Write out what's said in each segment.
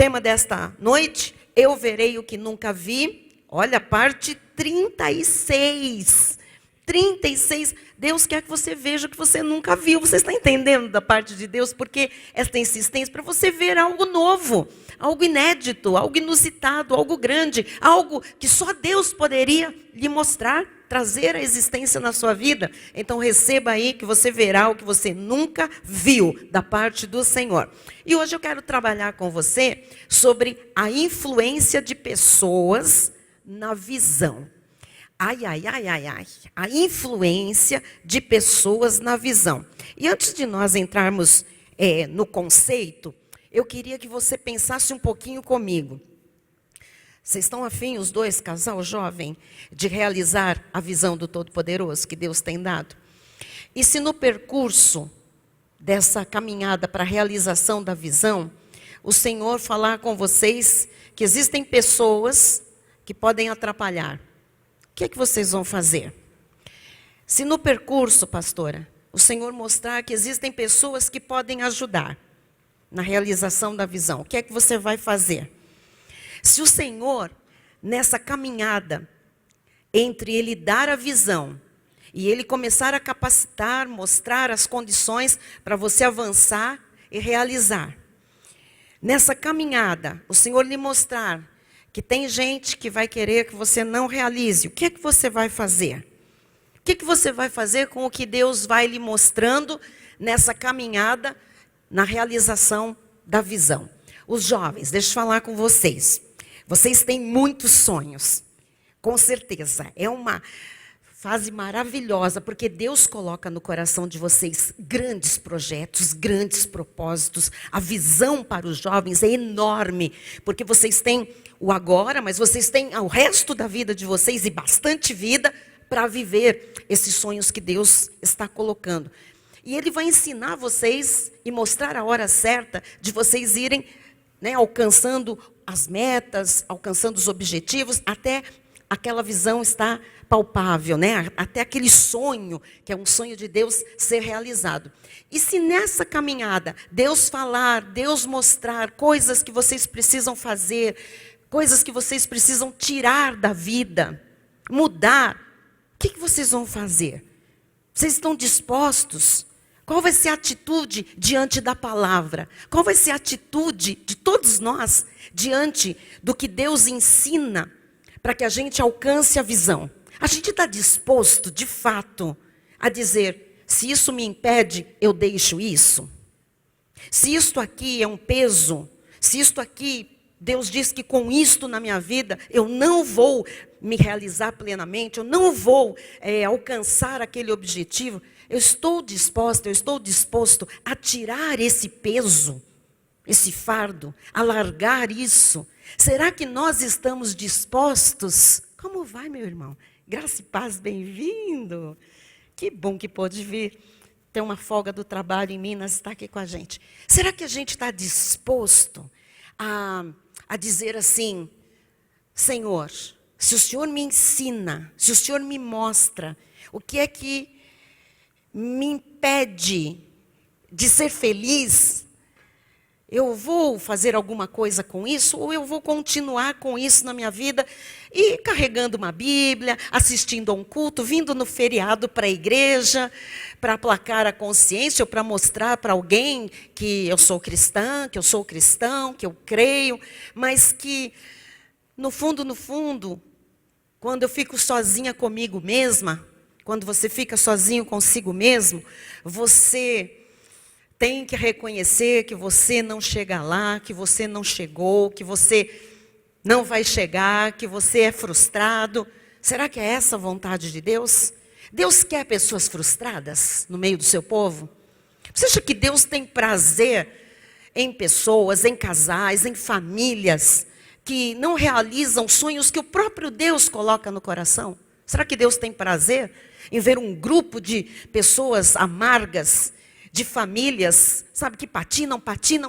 tema desta noite, eu verei o que nunca vi. Olha, parte 36. 36. Deus quer que você veja o que você nunca viu. Você está entendendo da parte de Deus? Porque esta insistência para você ver algo novo, algo inédito, algo inusitado, algo grande, algo que só Deus poderia lhe mostrar, trazer à existência na sua vida. Então receba aí que você verá o que você nunca viu da parte do Senhor. E hoje eu quero trabalhar com você sobre a influência de pessoas na visão. Ai, ai, ai, ai, ai. A influência de pessoas na visão. E antes de nós entrarmos no conceito, eu queria que você pensasse um pouquinho comigo. Vocês estão afim, os dois, casal jovem, de realizar a visão do Todo-Poderoso que Deus tem dado? E se no percurso dessa caminhada para a realização da visão, o Senhor falar com vocês que existem pessoas que podem atrapalhar, o que é que vocês vão fazer? Se no percurso, pastora, o Senhor mostrar que existem pessoas que podem ajudar na realização da visão, o que é que você vai fazer? Se o Senhor, nessa caminhada, entre Ele dar a visão e Ele começar a capacitar, mostrar as condições para você avançar e realizar. Nessa caminhada, o Senhor lhe mostrar que tem gente que vai querer que você não realize. O que é que você vai fazer? O que é que você vai fazer com o que Deus vai lhe mostrando nessa caminhada, na realização da visão? Os jovens, deixa eu falar com vocês. Vocês têm muitos sonhos, com certeza. É uma fase maravilhosa, porque Deus coloca no coração de vocês grandes projetos, grandes propósitos. A visão para os jovens é enorme, porque vocês têm o agora, mas vocês têm o resto da vida de vocês e bastante vida para viver esses sonhos que Deus está colocando. E Ele vai ensinar vocês e mostrar a hora certa de vocês irem, alcançando as metas, alcançando os objetivos, até aquela visão estar palpável, até aquele sonho, que é um sonho de Deus, ser realizado. E se nessa caminhada, Deus falar, Deus mostrar coisas que vocês precisam fazer, coisas que vocês precisam tirar da vida, mudar, o que vocês vão fazer? Vocês estão dispostos? Qual vai ser a atitude diante da palavra? Qual vai ser a atitude de todos nós diante do que Deus ensina para que a gente alcance a visão? A gente está disposto, de fato, a dizer, se isso me impede, eu deixo isso? Se isto aqui é um peso, se isto aqui, Deus diz que com isto na minha vida, eu não vou me realizar plenamente, eu não vou alcançar aquele objetivo, eu estou disposto a tirar esse peso, esse fardo, a largar isso. Será que nós estamos dispostos? Como vai, meu irmão? Graça e paz, bem-vindo. Que bom que pôde vir. Tem uma folga do trabalho em Minas, está aqui com a gente. Será que a gente está disposto a dizer assim, Senhor, se o Senhor me ensina, se o Senhor me mostra, o que é que me impede de ser feliz, eu vou fazer alguma coisa com isso, ou eu vou continuar com isso na minha vida, e carregando uma Bíblia, assistindo a um culto, vindo no feriado para a igreja, para aplacar a consciência, ou para mostrar para alguém que eu sou cristã, que eu sou cristão, que eu creio, mas que, no fundo, quando eu fico sozinha comigo mesma, quando você fica sozinho consigo mesmo, você tem que reconhecer que você não chega lá, que você não chegou, que você não vai chegar, que você é frustrado. Será que é essa a vontade de Deus? Deus quer pessoas frustradas no meio do seu povo? Você acha que Deus tem prazer em pessoas, em casais, em famílias que não realizam sonhos que o próprio Deus coloca no coração? Será que Deus tem prazer em ver um grupo de pessoas amargas, de famílias, sabe, que patinam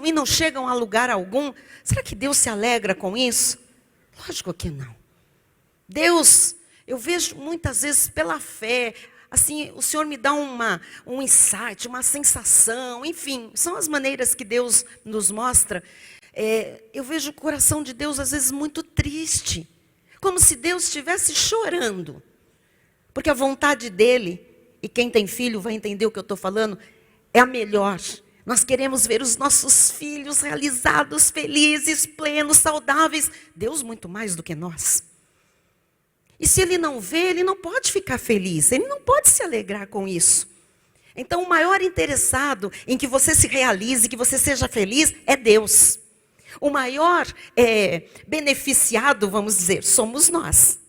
e não chegam a lugar algum? Será que Deus se alegra com isso? Lógico que não. Deus, eu vejo muitas vezes pela fé, assim, o Senhor me dá um insight, uma sensação, enfim, são as maneiras que Deus nos mostra. Eu vejo o coração de Deus às vezes muito triste, como se Deus estivesse chorando, porque a vontade dele, e quem tem filho vai entender o que eu estou falando, é a melhor. Nós queremos ver os nossos filhos realizados, felizes, plenos, saudáveis. Deus muito mais do que nós. E se ele não vê, ele não pode ficar feliz, ele não pode se alegrar com isso. Então o maior interessado em que você se realize, que você seja feliz, é Deus. O maior beneficiado, vamos dizer, somos nós.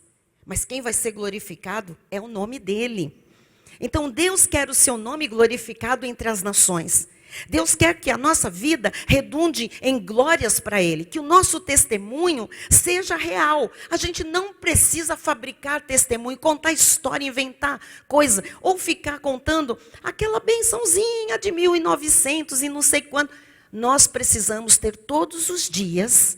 Mas quem vai ser glorificado é o nome dele. Então Deus quer o seu nome glorificado entre as nações. Deus quer que a nossa vida redunde em glórias para Ele, que o nosso testemunho seja real. A gente não precisa fabricar testemunho, contar história, inventar coisa, ou ficar contando aquela bençãozinha de 1900 e não sei quanto. Nós precisamos ter todos os dias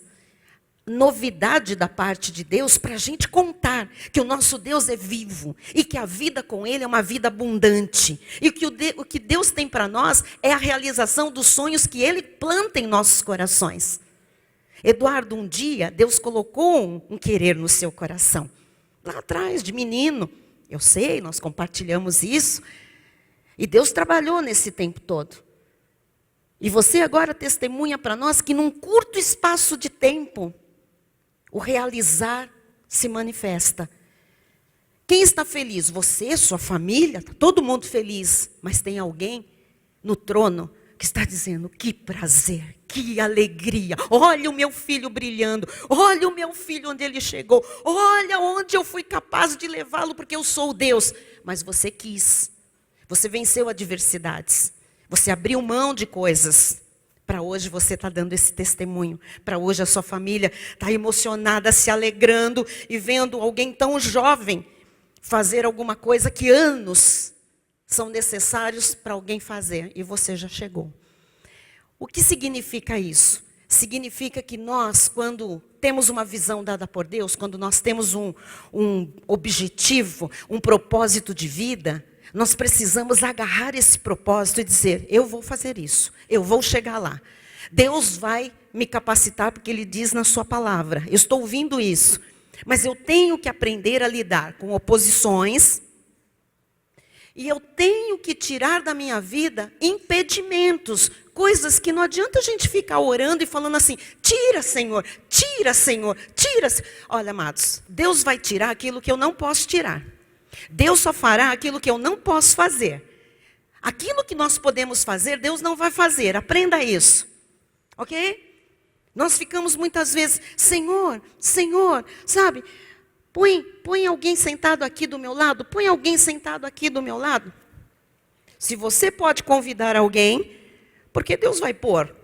novidade da parte de Deus para a gente contar que o nosso Deus é vivo e que a vida com Ele é uma vida abundante. E que o que Deus tem para nós é a realização dos sonhos que Ele planta em nossos corações. Eduardo, um dia, Deus colocou um querer no seu coração. Lá atrás, de menino. Eu sei, nós compartilhamos isso. E Deus trabalhou nesse tempo todo. E você agora testemunha para nós que num curto espaço de tempo, o realizar se manifesta. Quem está feliz? Você, sua família, todo mundo feliz. Mas tem alguém no trono que está dizendo, que prazer, que alegria. Olha o meu filho brilhando. Olha o meu filho onde ele chegou. Olha onde eu fui capaz de levá-lo porque eu sou Deus. Mas você quis. Você venceu adversidades. Você abriu mão de coisas. Para hoje você está dando esse testemunho. Para hoje a sua família está emocionada, se alegrando e vendo alguém tão jovem fazer alguma coisa que anos são necessários para alguém fazer. E você já chegou. O que significa isso? Significa que nós, quando temos uma visão dada por Deus, quando nós temos um objetivo, um propósito de vida, nós precisamos agarrar esse propósito e dizer, eu vou fazer isso, eu vou chegar lá. Deus vai me capacitar porque Ele diz na sua palavra, eu estou ouvindo isso. Mas eu tenho que aprender a lidar com oposições e eu tenho que tirar da minha vida impedimentos, coisas que não adianta a gente ficar orando e falando assim, tira Senhor, tira Senhor, tira. Olha, amados, Deus vai tirar aquilo que eu não posso tirar. Deus só fará aquilo que eu não posso fazer. Aquilo que nós podemos fazer, Deus não vai fazer. Aprenda isso. Ok? Nós ficamos muitas vezes, Senhor, Senhor, sabe? Põe alguém sentado aqui do meu lado. Põe alguém sentado aqui do meu lado. Se você pode convidar alguém, porque Deus vai pôr?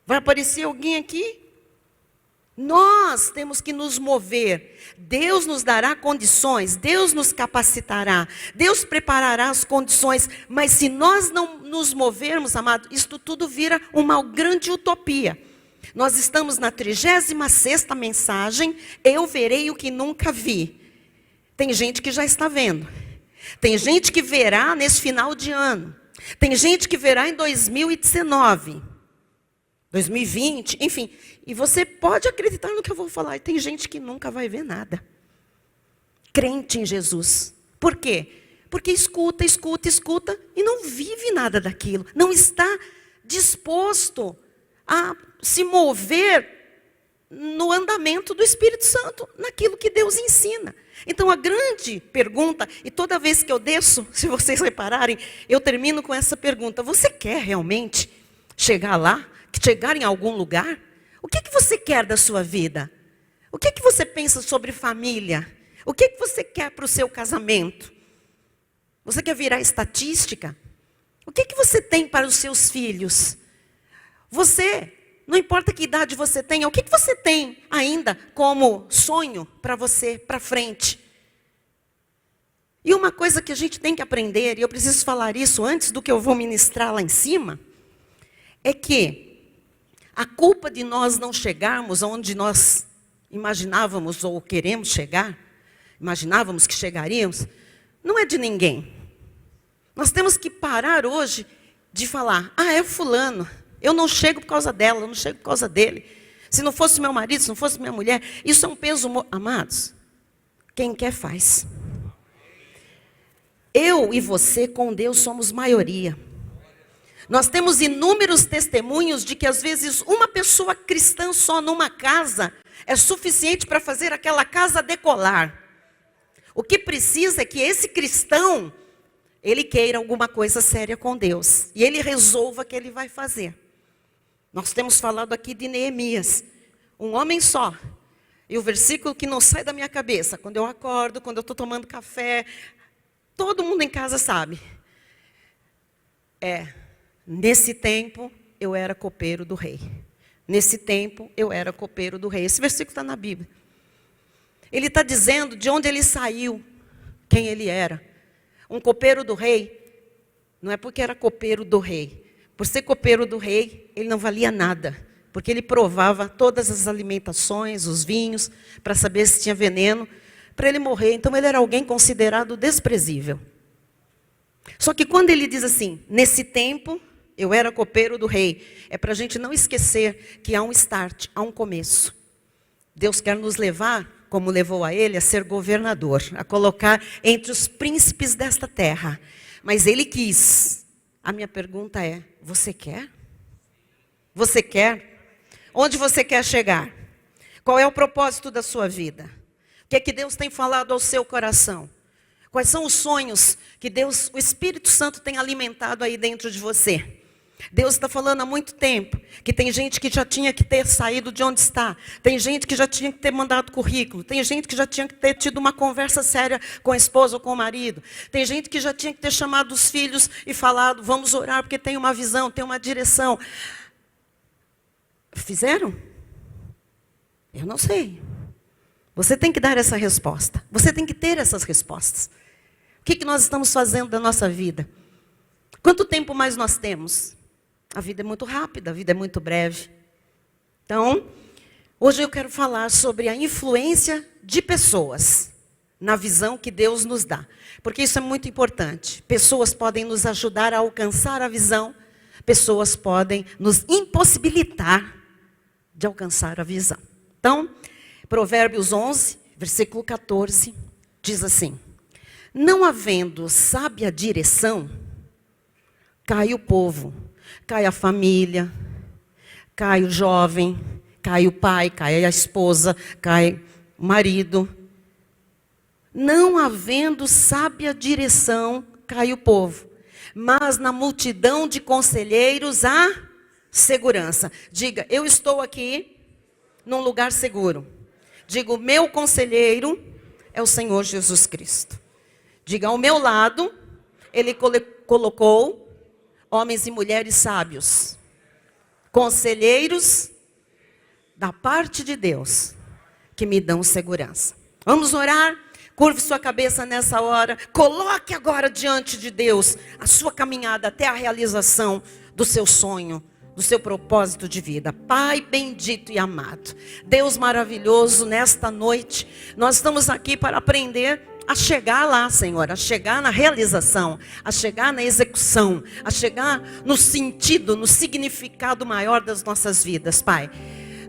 Vai aparecer alguém aqui? Nós temos que nos mover. Deus nos dará condições, Deus nos capacitará, Deus preparará as condições, mas se nós não nos movermos, amado, isto tudo vira uma grande utopia. Nós estamos na 36ª mensagem, eu verei o que nunca vi. Tem gente que já está vendo. Tem gente que verá nesse final de ano. Tem gente que verá em 2019. 2020, enfim. E você pode acreditar no que eu vou falar. E tem gente que nunca vai ver nada. Crente em Jesus. Por quê? Porque escuta, escuta, escuta e não vive nada daquilo. Não está disposto a se mover no andamento do Espírito Santo, naquilo que Deus ensina. Então a grande pergunta, e toda vez que eu desço, se vocês repararem, eu termino com essa pergunta. Você quer realmente chegar lá? Chegar em algum lugar? O que você quer da sua vida? O que você pensa sobre família? O que você quer para o seu casamento? Você quer virar estatística? O que você tem para os seus filhos? Você, não importa que idade você tenha, o que você tem ainda como sonho para você, para frente? E uma coisa que a gente tem que aprender, e eu preciso falar isso antes do que eu vou ministrar lá em cima, é que a culpa de nós não chegarmos aonde nós imaginávamos ou queremos chegar, imaginávamos que chegaríamos, não é de ninguém. Nós temos que parar hoje de falar, é fulano, Eu não chego por causa dela, eu não chego por causa dele. Se não fosse meu marido, se não fosse minha mulher, isso é um peso, amados. Quem quer faz. Eu e você com Deus somos maioria. Nós temos inúmeros testemunhos de que às vezes uma pessoa cristã só numa casa é suficiente para fazer aquela casa decolar. O que precisa é que esse cristão, ele queira alguma coisa séria com Deus. E ele resolva que ele vai fazer. Nós temos falado aqui de Neemias. Um homem só. E o versículo que não sai da minha cabeça, quando eu acordo, quando eu estou tomando café, todo mundo em casa sabe. Nesse tempo eu era copeiro do rei. Nesse tempo eu era copeiro do rei. Esse versículo está na Bíblia. Ele está dizendo de onde ele saiu, quem ele era. Um copeiro do rei, não é porque era copeiro do rei. Por ser copeiro do rei, ele não valia nada. Porque ele provava todas as alimentações, os vinhos, para saber se tinha veneno, para ele morrer. Então ele era alguém considerado desprezível. Só que quando ele diz assim, nesse tempo eu era copeiro do rei, é para a gente não esquecer que há um start, há um começo. Deus quer nos levar, como levou a ele, a ser governador, a colocar entre os príncipes desta terra. Mas ele quis. A minha pergunta é, você quer? Você quer? Onde você quer chegar? Qual é o propósito da sua vida? O que é que Deus tem falado ao seu coração? Quais são os sonhos que Deus, o Espírito Santo tem alimentado aí dentro de você? Deus está falando há muito tempo que tem gente que já tinha que ter saído de onde está. Tem gente que já tinha que ter mandado currículo. Tem gente que já tinha que ter tido uma conversa séria com a esposa ou com o marido. Tem gente que já tinha que ter chamado os filhos e falado, vamos orar porque tem uma visão, tem uma direção. Fizeram? Eu não sei. Você tem que dar essa resposta. Você tem que ter essas respostas. O que nós estamos fazendo da nossa vida? Quanto tempo mais nós temos? A vida é muito rápida, a vida é muito breve. Então, hoje eu quero falar sobre a influência de pessoas na visão que Deus nos dá. Porque isso é muito importante. Pessoas podem nos ajudar a alcançar a visão. Pessoas podem nos impossibilitar de alcançar a visão. Então, Provérbios 11, versículo 14, diz assim: não havendo sábia direção, cai o povo, cai a família, cai o jovem, cai o pai, cai a esposa, cai o marido. Não havendo sábia direção, cai o povo. Mas na multidão de conselheiros há segurança. Diga, eu estou aqui num lugar seguro. Diga, o meu conselheiro é o Senhor Jesus Cristo. Diga, ao meu lado, Ele colocou homens e mulheres sábios, conselheiros da parte de Deus, que me dão segurança. Vamos orar? Curve sua cabeça nessa hora. Coloque agora diante de Deus a sua caminhada até a realização do seu sonho, do seu propósito de vida. Pai bendito e amado, Deus maravilhoso, nesta noite, nós estamos aqui para aprender a chegar lá, Senhor, a chegar na realização, a chegar na execução, a chegar no sentido, no significado maior das nossas vidas, Pai.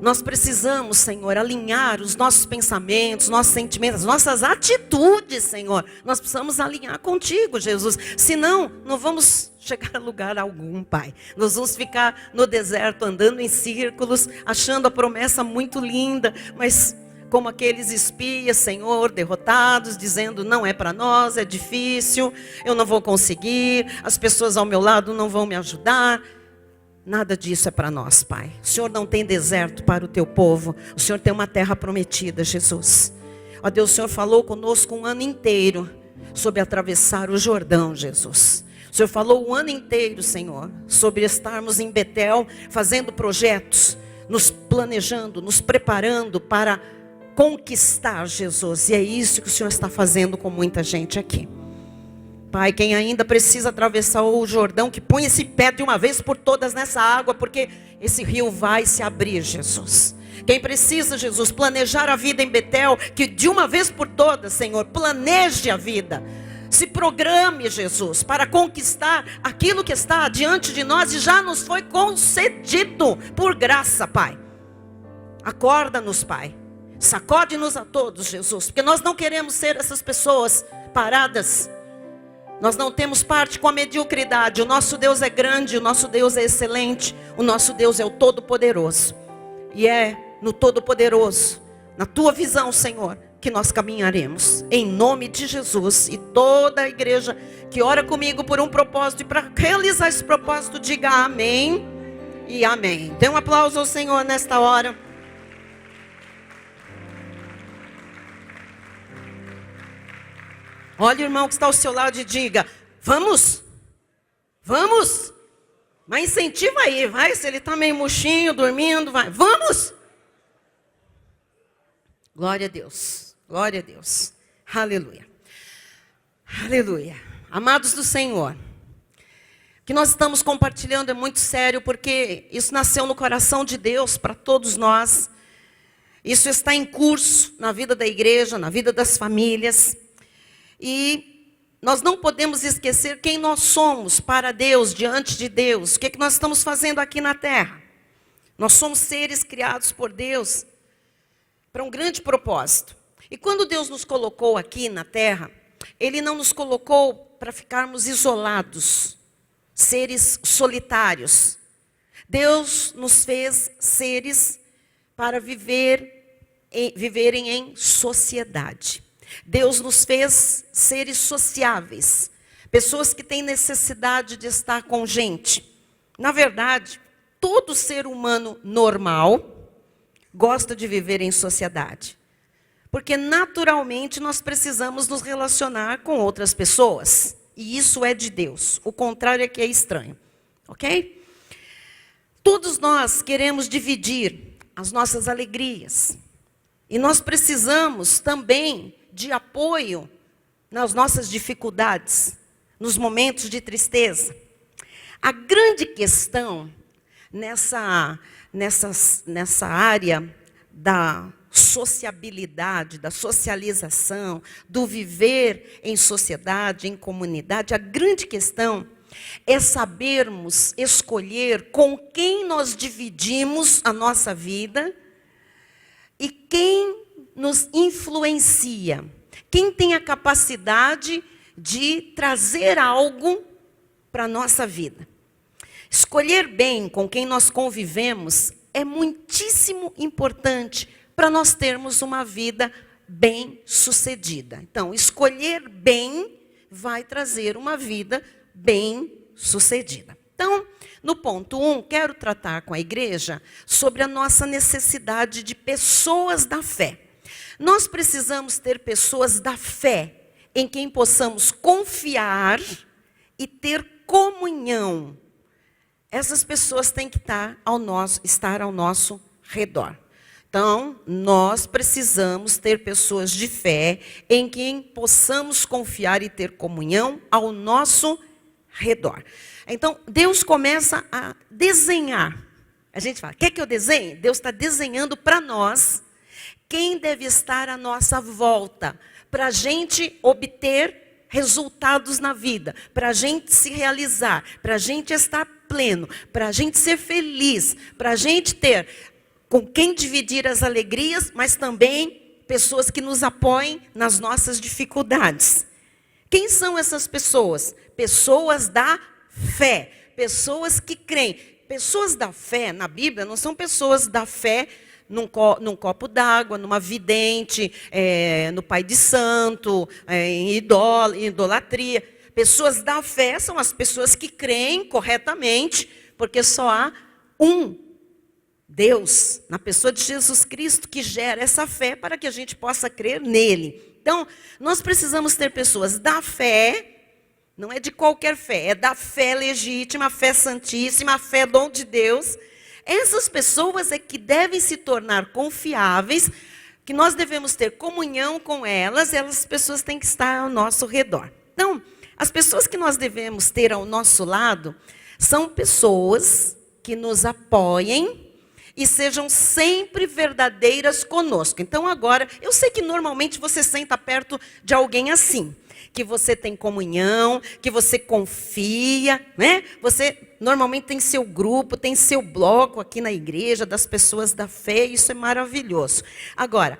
Nós precisamos, Senhor, alinhar os nossos pensamentos, nossos sentimentos, nossas atitudes, Senhor. Nós precisamos alinhar contigo, Jesus. Senão, não vamos chegar a lugar algum, Pai. Nós vamos ficar no deserto, andando em círculos, achando a promessa muito linda, mas como aqueles espias, Senhor, derrotados, dizendo, não é para nós, é difícil, eu não vou conseguir, as pessoas ao meu lado não vão me ajudar. Nada disso é para nós, Pai. O Senhor não tem deserto para o teu povo. O Senhor tem uma terra prometida, Jesus. Ó Deus, o Senhor falou conosco um ano inteiro sobre atravessar o Jordão, Jesus. O Senhor falou o ano inteiro, Senhor, sobre estarmos em Betel, fazendo projetos, nos planejando, nos preparando para conquistar, Jesus. E é isso que o Senhor está fazendo com muita gente aqui. Pai, quem ainda precisa atravessar o Jordão, que põe esse pé de uma vez por todas nessa água, porque esse rio vai se abrir, Jesus. Quem precisa, Jesus, planejar a vida em Betel, que de uma vez por todas, Senhor, planeje a vida. Se programe, Jesus, para conquistar aquilo que está diante de nós e já nos foi concedido por graça, Pai. Acorda-nos, Pai. Sacode-nos a todos, Jesus, porque nós não queremos ser essas pessoas paradas. Nós não temos parte com a mediocridade. O nosso Deus é grande, o nosso Deus é excelente, o nosso Deus é o Todo-Poderoso. E é no Todo-Poderoso, na tua visão, Senhor, que nós caminharemos. Em nome de Jesus. E toda a igreja que ora comigo por um propósito e para realizar esse propósito, diga amém e amém. Dê um aplauso ao Senhor nesta hora. Olha o irmão que está ao seu lado e diga: vamos, vamos. Mas incentiva aí, vai. Se ele está meio murchinho, dormindo, vai. Vamos. Glória a Deus, glória a Deus. Aleluia, aleluia. Amados do Senhor, o que nós estamos compartilhando é muito sério, porque isso nasceu no coração de Deus para todos nós. Isso está em curso na vida da igreja, na vida das famílias. E nós não podemos esquecer quem nós somos para Deus, diante de Deus. O que nós estamos fazendo aqui na terra? Nós somos seres criados por Deus para um grande propósito. E quando Deus nos colocou aqui na terra, Ele não nos colocou para ficarmos isolados, seres solitários. Deus nos fez seres para viverem em sociedade. Deus nos fez seres sociáveis, pessoas que têm necessidade de estar com gente. Na verdade, todo ser humano normal gosta de viver em sociedade, porque naturalmente nós precisamos nos relacionar com outras pessoas, e isso é de Deus. O contrário é que é estranho, ok? Todos nós queremos dividir as nossas alegrias, e nós precisamos também de apoio nas nossas dificuldades, nos momentos de tristeza. A grande questão nessa área da sociabilidade, da socialização, do viver em sociedade, em comunidade, a grande questão é sabermos escolher com quem nós dividimos a nossa vida e quem nos influencia, quem tem a capacidade de trazer algo para a nossa vida. Escolher bem com quem nós convivemos é muitíssimo importante para nós termos uma vida bem-sucedida. Então, escolher bem vai trazer uma vida bem-sucedida. Então, no ponto 1, quero tratar com a igreja sobre a nossa necessidade de pessoas da fé. Nós precisamos ter pessoas da fé em quem possamos confiar e ter comunhão. Essas pessoas têm que estar ao nosso redor. Então, nós precisamos ter pessoas de fé em quem possamos confiar e ter comunhão ao nosso redor. Então, Deus começa a desenhar. A gente fala: quer que eu desenhe? Deus está desenhando para nós quem deve estar à nossa volta, para a gente obter resultados na vida, para a gente se realizar, para a gente estar pleno, para a gente ser feliz, para a gente ter com quem dividir as alegrias, mas também pessoas que nos apoiem nas nossas dificuldades. Quem são essas pessoas? Pessoas da fé, pessoas que creem. Pessoas da fé na Bíblia não são pessoas da fé num copo d'água, numa vidente, no pai de santo, em idolatria. Pessoas da fé são as pessoas que creem corretamente, porque só há um Deus, na pessoa de Jesus Cristo, que gera essa fé para que a gente possa crer nele. Então, nós precisamos ter pessoas da fé, não é de qualquer fé, é da fé legítima, a fé santíssima, a fé dom de Deus. Essas pessoas é que devem se tornar confiáveis, que nós devemos ter comunhão com elas, essas pessoas têm que estar ao nosso redor. Então, as pessoas que nós devemos ter ao nosso lado são pessoas que nos apoiem e sejam sempre verdadeiras conosco. Então agora, eu sei que normalmente você senta perto de alguém assim. que você tem comunhão, que você confia, né? Você normalmente tem seu grupo, tem seu bloco aqui na igreja das pessoas da fé, e isso é maravilhoso. Agora,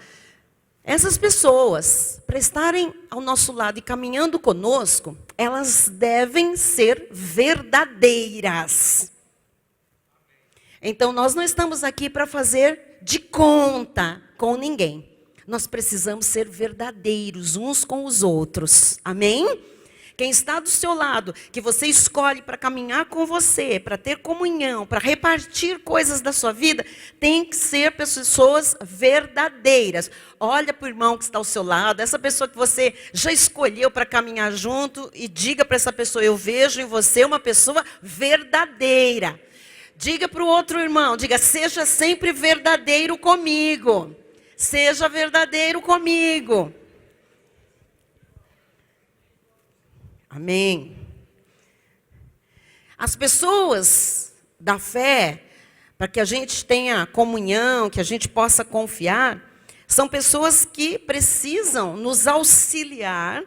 essas pessoas, para estarem ao nosso lado e caminhando conosco, elas devem ser verdadeiras. Então, nós não estamos aqui para fazer de conta com ninguém. Nós precisamos ser verdadeiros uns com os outros. Amém? Quem está do seu lado, que você escolhe para caminhar com você, para ter comunhão, para repartir coisas da sua vida, tem que ser pessoas verdadeiras. Olha para o irmão que está ao seu lado, essa pessoa que você já escolheu para caminhar junto, e diga para essa pessoa: eu vejo em você uma pessoa verdadeira. Diga para o outro irmão, diga: seja sempre verdadeiro comigo. Seja verdadeiro comigo. Amém. As pessoas da fé, para que a gente tenha comunhão, que a gente possa confiar, são pessoas que precisam nos auxiliar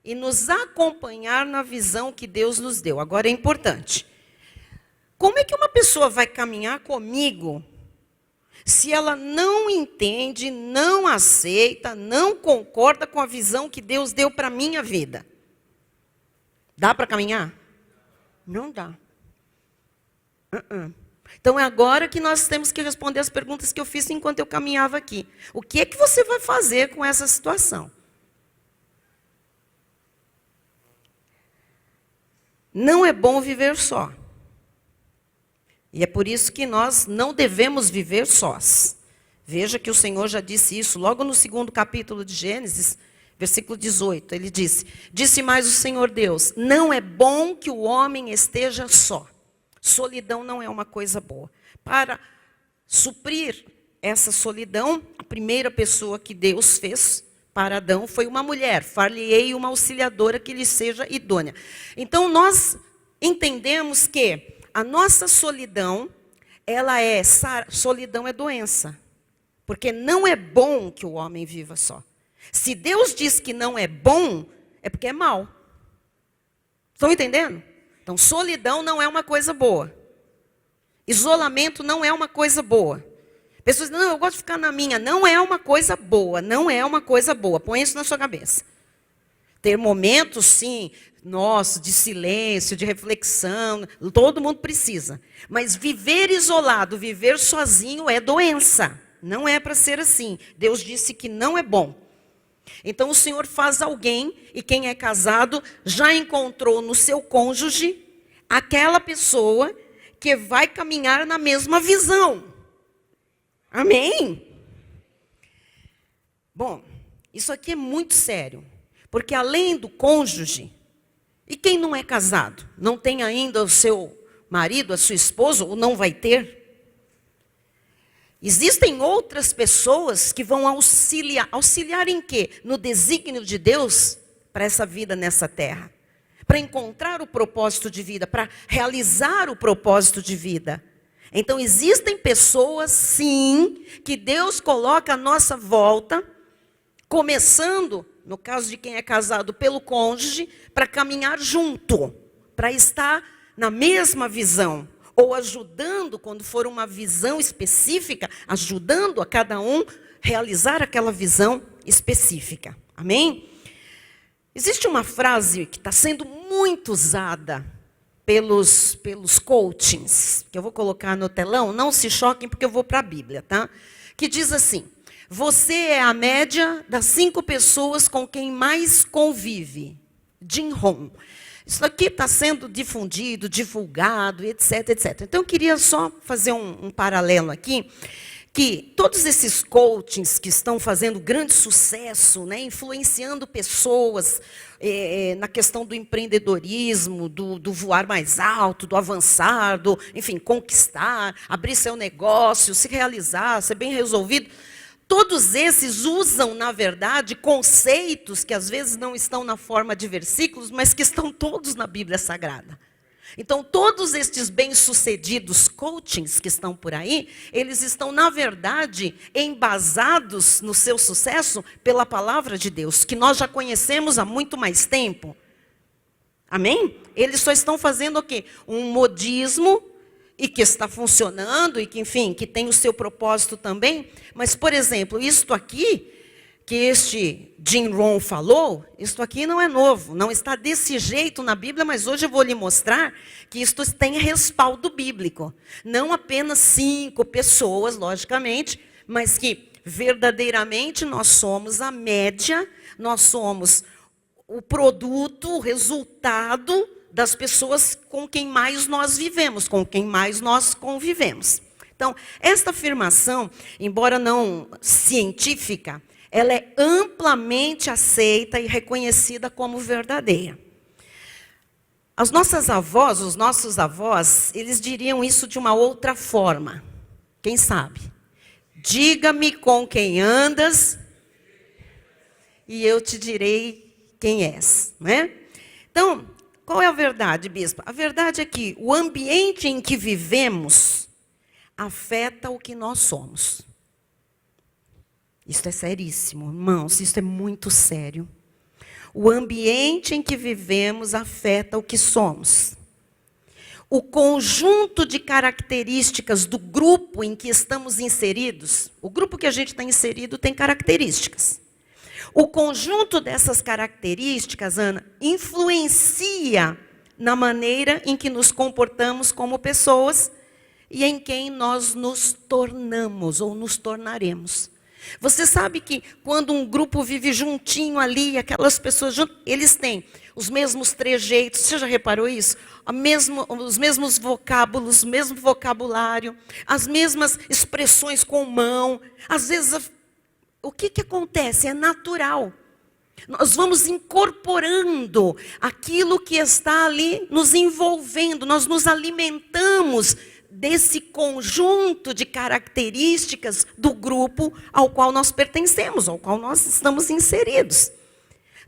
e nos acompanhar na visão que Deus nos deu. Agora é importante. Como é que uma pessoa vai caminhar comigo se ela não entende, não aceita, não concorda com a visão que Deus deu para a minha vida? Dá para caminhar? Não dá. Então é agora que nós temos que responder as perguntas que eu fiz enquanto eu caminhava aqui. O que é que você vai fazer com essa situação? Não é bom viver só. E é por isso que nós não devemos viver sós. Veja que o Senhor já disse isso logo no 2º capítulo de Gênesis, versículo 18. Ele disse mais o Senhor Deus: não é bom que o homem esteja só. Solidão não é uma coisa boa. Para suprir essa solidão, a primeira pessoa que Deus fez para Adão foi uma mulher. Far-lhe-ei uma auxiliadora que lhe seja idônea. Então nós entendemos que a nossa solidão, solidão é doença. Porque não é bom que o homem viva só. Se Deus diz que não é bom, é porque é mal. Estão entendendo? Então, solidão não é uma coisa boa. Isolamento não é uma coisa boa. Pessoas dizem: não, eu gosto de ficar na minha. Não é uma coisa boa, não é uma coisa boa. Põe isso na sua cabeça. Ter momentos, sim, de silêncio, de reflexão, todo mundo precisa. Mas viver isolado, viver sozinho é doença. Não é para ser assim. Deus disse que não é bom. Então o Senhor faz alguém, e quem é casado já encontrou no seu cônjuge aquela pessoa que vai caminhar na mesma visão. Amém? Bom, isso aqui é muito sério. Porque além do cônjuge, e quem não é casado? Não tem ainda o seu marido, a sua esposa, ou não vai ter? Existem outras pessoas que vão auxiliar. Auxiliar em quê? No desígnio de Deus para essa vida nessa terra. Para encontrar o propósito de vida, para realizar o propósito de vida. Então existem pessoas, sim, que Deus coloca à nossa volta, começando, no caso de quem é casado, pelo cônjuge, para caminhar junto, para estar na mesma visão, ou ajudando, quando for uma visão específica, ajudando a cada um realizar aquela visão específica. Amém? Existe uma frase que está sendo muito usada pelos coachings, que eu vou colocar no telão, não se choquem porque eu vou para a Bíblia, tá? Que diz assim: você é a média das 5 pessoas com quem mais convive. Jim Rohn. Isso aqui está sendo difundido, divulgado, etc, etc. Então, eu queria só fazer um paralelo aqui, que todos esses coachings que estão fazendo grande sucesso, né, influenciando pessoas na questão do empreendedorismo, do voar mais alto, do avançar, enfim, conquistar, abrir seu negócio, se realizar, ser bem resolvido. Todos esses usam, na verdade, conceitos que às vezes não estão na forma de versículos, mas que estão todos na Bíblia Sagrada. Então, todos estes bem-sucedidos coachings que estão por aí, eles estão, na verdade, embasados no seu sucesso pela palavra de Deus, que nós já conhecemos há muito mais tempo. Amém? Eles só estão fazendo o quê? Um modismo, e que está funcionando, e que, enfim, que tem o seu propósito também. Mas, por exemplo, isto aqui, que este Jim Rohn falou, isto aqui não é novo, não está desse jeito na Bíblia, mas hoje eu vou lhe mostrar que isto tem respaldo bíblico. Não apenas 5 pessoas, logicamente, mas que verdadeiramente nós somos a média, nós somos o produto, o resultado das pessoas com quem mais nós vivemos, com quem mais nós convivemos. Então, esta afirmação, embora não científica, ela é amplamente aceita e reconhecida como verdadeira. As nossas avós, os nossos avós, eles diriam isso de uma outra forma. Quem sabe? Diga-me com quem andas e eu te direi quem és. Não é? Então, qual é a verdade, bispo? A verdade é que o ambiente em que vivemos afeta o que nós somos. Isso é seríssimo, irmãos, isso é muito sério. O ambiente em que vivemos afeta o que somos. O conjunto de características do grupo em que estamos inseridos, o grupo que a gente está inserido tem características. O conjunto dessas características, Ana, influencia na maneira em que nos comportamos como pessoas e em quem nós nos tornamos ou nos tornaremos. Você sabe que quando um grupo vive juntinho ali, aquelas pessoas juntas, eles têm os mesmos trejeitos, você já reparou isso? Os mesmos vocábulos, o mesmo vocabulário, as mesmas expressões com mão. Às vezes, o que acontece? É natural. Nós vamos incorporando aquilo que está ali nos envolvendo, nós nos alimentamos desse conjunto de características do grupo ao qual nós pertencemos, ao qual nós estamos inseridos.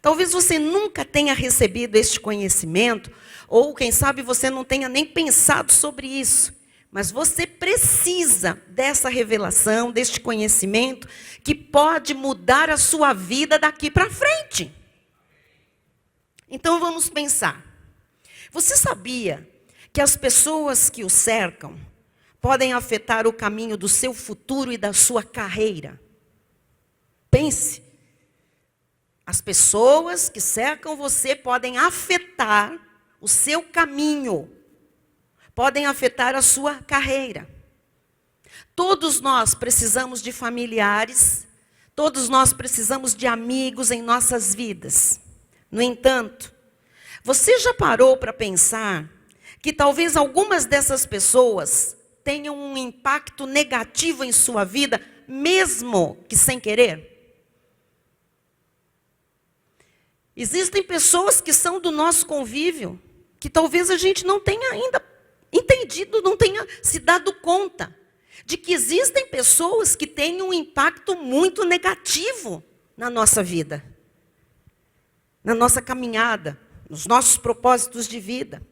Talvez você nunca tenha recebido este conhecimento, ou quem sabe você não tenha nem pensado sobre isso. Mas você precisa dessa revelação, deste conhecimento, que pode mudar a sua vida daqui para frente. Então vamos pensar. Você sabia que as pessoas que o cercam podem afetar o caminho do seu futuro e da sua carreira? Pense. As pessoas que cercam você podem afetar o seu caminho, podem afetar a sua carreira. Todos nós precisamos de familiares, todos nós precisamos de amigos em nossas vidas. No entanto, você já parou para pensar que talvez algumas dessas pessoas tenham um impacto negativo em sua vida, mesmo que sem querer? Existem pessoas que são do nosso convívio, que talvez a gente não tenha ainda entendido, não tenha se dado conta de que existem pessoas que têm um impacto muito negativo na nossa vida, na nossa caminhada, nos nossos propósitos de vida.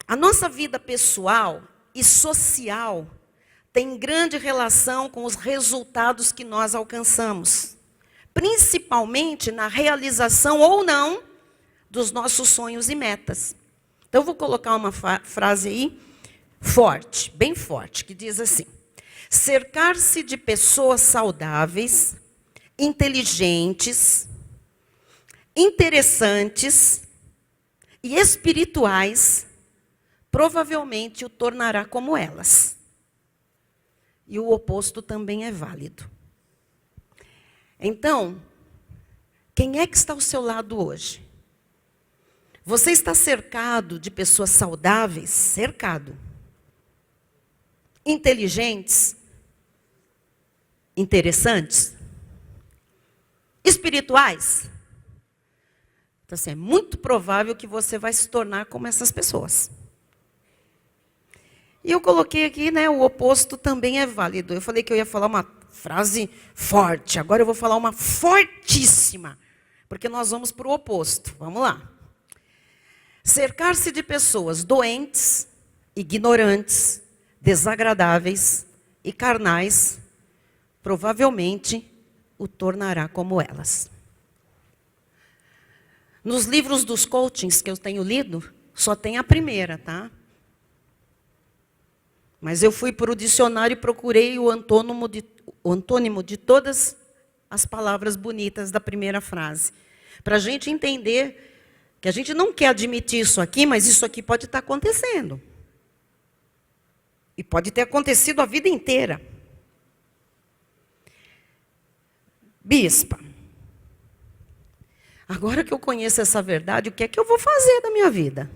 A nossa vida pessoal e social tem grande relação com os resultados que nós alcançamos, principalmente na realização ou não dos nossos sonhos e metas. Então, eu vou colocar uma frase aí, forte, bem forte, que diz assim: cercar-se de pessoas saudáveis, inteligentes, interessantes e espirituais, provavelmente o tornará como elas. E o oposto também é válido. Então, quem é que está ao seu lado hoje? Você está cercado de pessoas saudáveis? Cercado. Inteligentes? Interessantes? Espirituais? Então, assim, é muito provável que você vai se tornar como essas pessoas. E eu coloquei aqui, né, o oposto também é válido. Eu falei que eu ia falar uma frase forte, agora eu vou falar uma fortíssima, porque nós vamos para o oposto. Vamos lá. Cercar-se de pessoas doentes, ignorantes, desagradáveis e carnais, provavelmente o tornará como elas. Nos livros dos coachings que eu tenho lido, só tem a primeira, tá? Mas eu fui para o dicionário e procurei o antônimo de todas as palavras bonitas da primeira frase. Para a gente entender que a gente não quer admitir isso aqui, mas isso aqui pode estar acontecendo. E pode ter acontecido a vida inteira. Bispa, agora que eu conheço essa verdade, o que é que eu vou fazer da minha vida?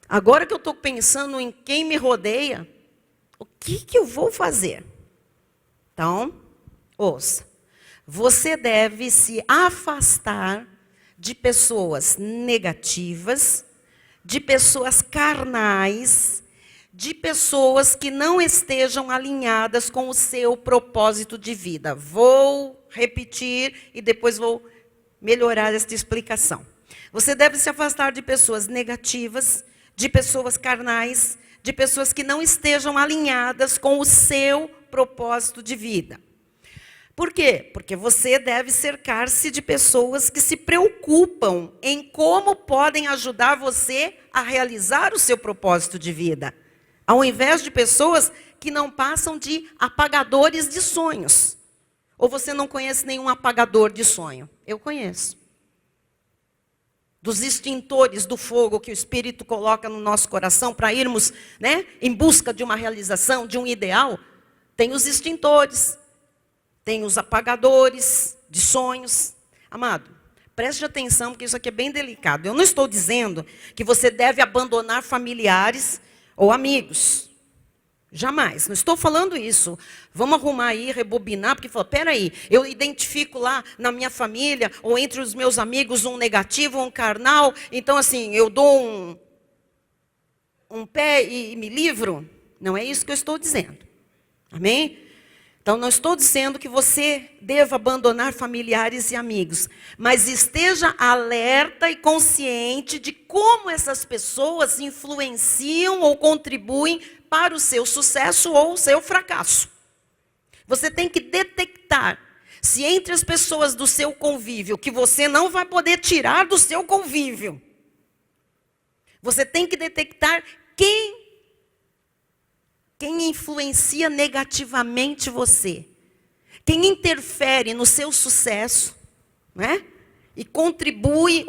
Agora que eu estou pensando em quem me rodeia, o que eu vou fazer? Então, ouça. Você deve se afastar de pessoas negativas, de pessoas carnais, de pessoas que não estejam alinhadas com o seu propósito de vida. Vou repetir e depois vou melhorar esta explicação. Você deve se afastar de pessoas negativas, de pessoas carnais, de pessoas que não estejam alinhadas com o seu propósito de vida. Por quê? Porque você deve cercar-se de pessoas que se preocupam em como podem ajudar você a realizar o seu propósito de vida, ao invés de pessoas que não passam de apagadores de sonhos. Ou você não conhece nenhum apagador de sonho? Eu conheço. Dos extintores do fogo que o Espírito coloca no nosso coração para irmos, em busca de uma realização, de um ideal, tem os extintores. Tem os apagadores de sonhos. Amado, preste atenção, porque isso aqui é bem delicado. Eu não estou dizendo que você deve abandonar familiares ou amigos. Jamais, não estou falando isso. Vamos arrumar aí, rebobinar, porque fala, peraí, eu identifico lá na minha família, ou entre os meus amigos, um negativo, um carnal, então assim, eu dou um pé e me livro. Não é isso que eu estou dizendo. Amém? Então, não estou dizendo que você deva abandonar familiares e amigos, mas esteja alerta e consciente de como essas pessoas influenciam ou contribuem para o seu sucesso ou o seu fracasso. Você tem que detectar se entre as pessoas do seu convívio, que você não vai poder tirar do seu convívio, você tem que detectar quem influencia negativamente você, quem interfere no seu sucesso, e contribui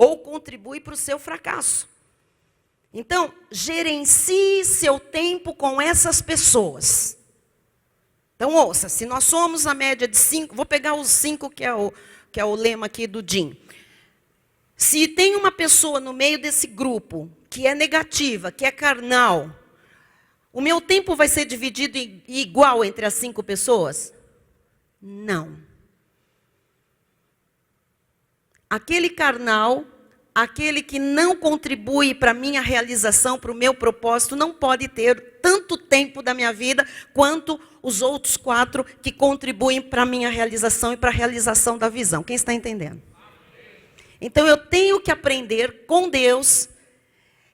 para o seu fracasso. Então, gerencie seu tempo com essas pessoas. Então, ouça, se nós somos a média de 5, vou pegar os 5 que é o lema aqui do Jim. Se tem uma pessoa no meio desse grupo que é negativa, que é carnal, o meu tempo vai ser dividido igual entre as 5 pessoas? Não. Aquele carnal, aquele que não contribui para a minha realização, para o meu propósito, não pode ter tanto tempo da minha vida quanto os outros 4 que contribuem para a minha realização e para a realização da visão. Quem está entendendo? Então eu tenho que aprender com Deus.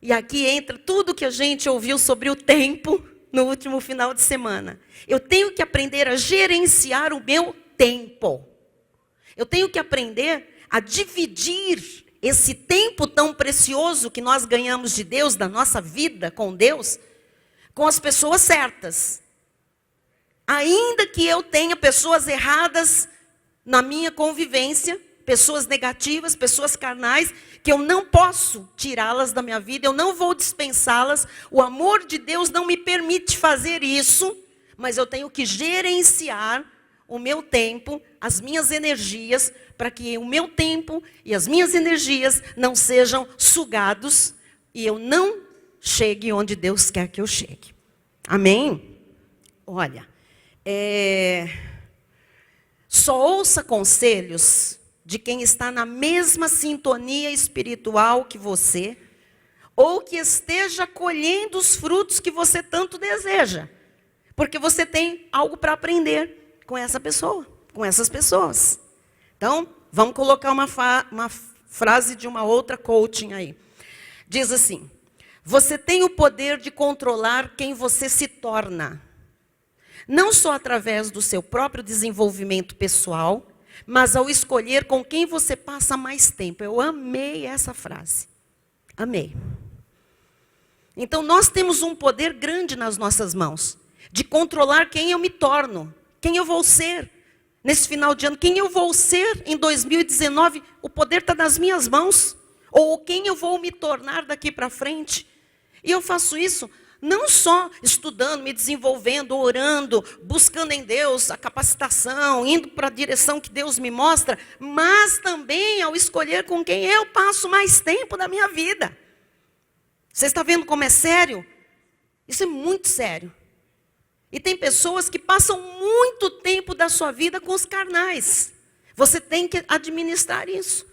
E aqui entra tudo que a gente ouviu sobre o tempo no último final de semana. Eu tenho que aprender a gerenciar o meu tempo. Eu tenho que aprender a dividir esse tempo tão precioso que nós ganhamos de Deus, da nossa vida com Deus, com as pessoas certas. Ainda que eu tenha pessoas erradas na minha convivência, pessoas negativas, pessoas carnais, que eu não posso tirá-las da minha vida, eu não vou dispensá-las, o amor de Deus não me permite fazer isso, mas eu tenho que gerenciar o meu tempo, as minhas energias, para que o meu tempo e as minhas energias não sejam sugados e eu não chegue onde Deus quer que eu chegue. Amém? Olha, só ouça conselhos de quem está na mesma sintonia espiritual que você, ou que esteja colhendo os frutos que você tanto deseja. Porque você tem algo para aprender com essa pessoa, com essas pessoas. Então, vamos colocar uma frase de uma outra coaching aí. Diz assim: você tem o poder de controlar quem você se torna. Não só através do seu próprio desenvolvimento pessoal, mas ao escolher com quem você passa mais tempo. Eu amei essa frase. Amei. Então nós temos um poder grande nas nossas mãos, de controlar quem eu me torno, quem eu vou ser nesse final de ano, quem eu vou ser em 2019, o poder está nas minhas mãos, ou quem eu vou me tornar daqui para frente. E eu faço isso não só estudando, me desenvolvendo, orando, buscando em Deus a capacitação, indo para a direção que Deus me mostra, mas também ao escolher com quem eu passo mais tempo da minha vida. Você está vendo como é sério? Isso é muito sério. E tem pessoas que passam muito tempo da sua vida com os carnais. Você tem que administrar isso.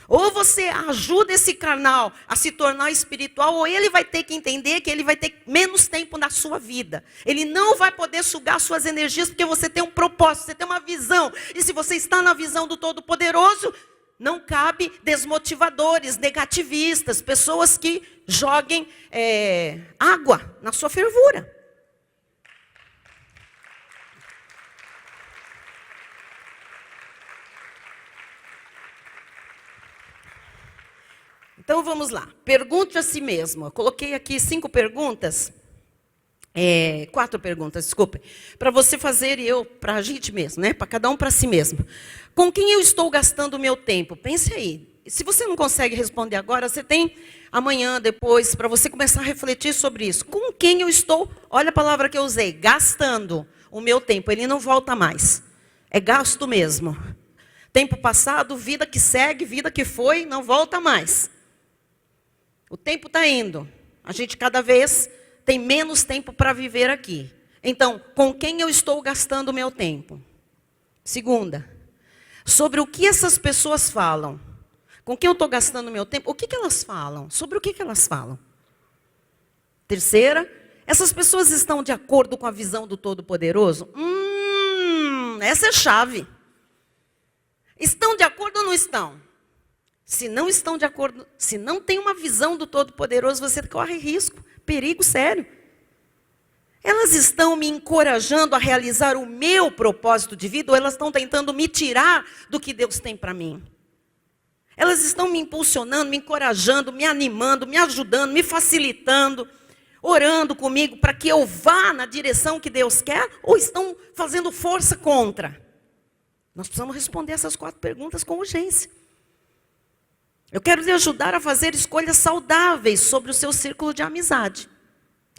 Ou você ajuda esse carnal a se tornar espiritual, ou ele vai ter que entender que ele vai ter menos tempo na sua vida. Ele não vai poder sugar suas energias, porque você tem um propósito, você tem uma visão. E se você está na visão do Todo-Poderoso, não cabe desmotivadores, negativistas, pessoas que joguem água na sua fervura. Então vamos lá, pergunte a si mesmo. Eu coloquei aqui 4 perguntas, desculpe, para você fazer e eu, para a gente mesmo, né? Para cada um para si mesmo. Com quem eu estou gastando o meu tempo? Pense aí. Se você não consegue responder agora, você tem amanhã, depois, para você começar a refletir sobre isso. Com quem eu estou, olha a palavra que eu usei, gastando o meu tempo. Ele não volta mais. É gasto mesmo. Tempo passado, vida que segue, vida que foi, não volta mais. O tempo está indo. A gente cada vez tem menos tempo para viver aqui. Então, com quem eu estou gastando o meu tempo? Segunda, sobre o que essas pessoas falam. Com quem eu estou gastando o meu tempo? O que elas falam? Sobre o que elas falam? Terceira, essas pessoas estão de acordo com a visão do Todo-Poderoso? Essa é a chave. Estão de acordo ou não estão? Se não estão de acordo, se não tem uma visão do Todo-Poderoso, você corre risco, perigo sério. Elas estão me encorajando a realizar o meu propósito de vida, ou elas estão tentando me tirar do que Deus tem para mim? Elas estão me impulsionando, me encorajando, me animando, me ajudando, me facilitando, orando comigo para que eu vá na direção que Deus quer, ou estão fazendo força contra? Nós precisamos responder essas 4 perguntas com urgência. Eu quero lhe ajudar a fazer escolhas saudáveis sobre o seu círculo de amizade.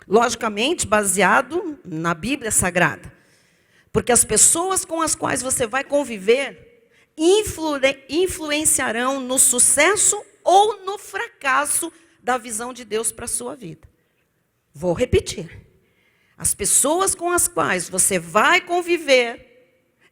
Logicamente, baseado na Bíblia Sagrada. Porque as pessoas com as quais você vai conviver influenciarão no sucesso ou no fracasso da visão de Deus para a sua vida. Vou repetir. As pessoas com as quais você vai conviver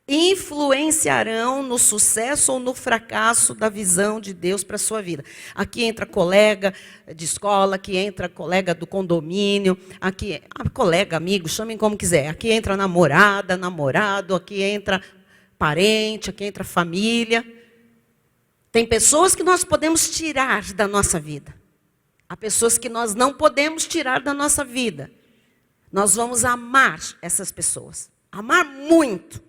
influenciarão no sucesso ou no fracasso da visão de Deus para a sua vida. Aqui entra colega de escola, aqui entra colega do condomínio, aqui colega, amigo, chamem como quiser. Aqui entra namorada, namorado, aqui entra parente, aqui entra família. Tem pessoas que nós podemos tirar da nossa vida. Há pessoas que nós não podemos tirar da nossa vida. Nós vamos amar essas pessoas. Amar muito.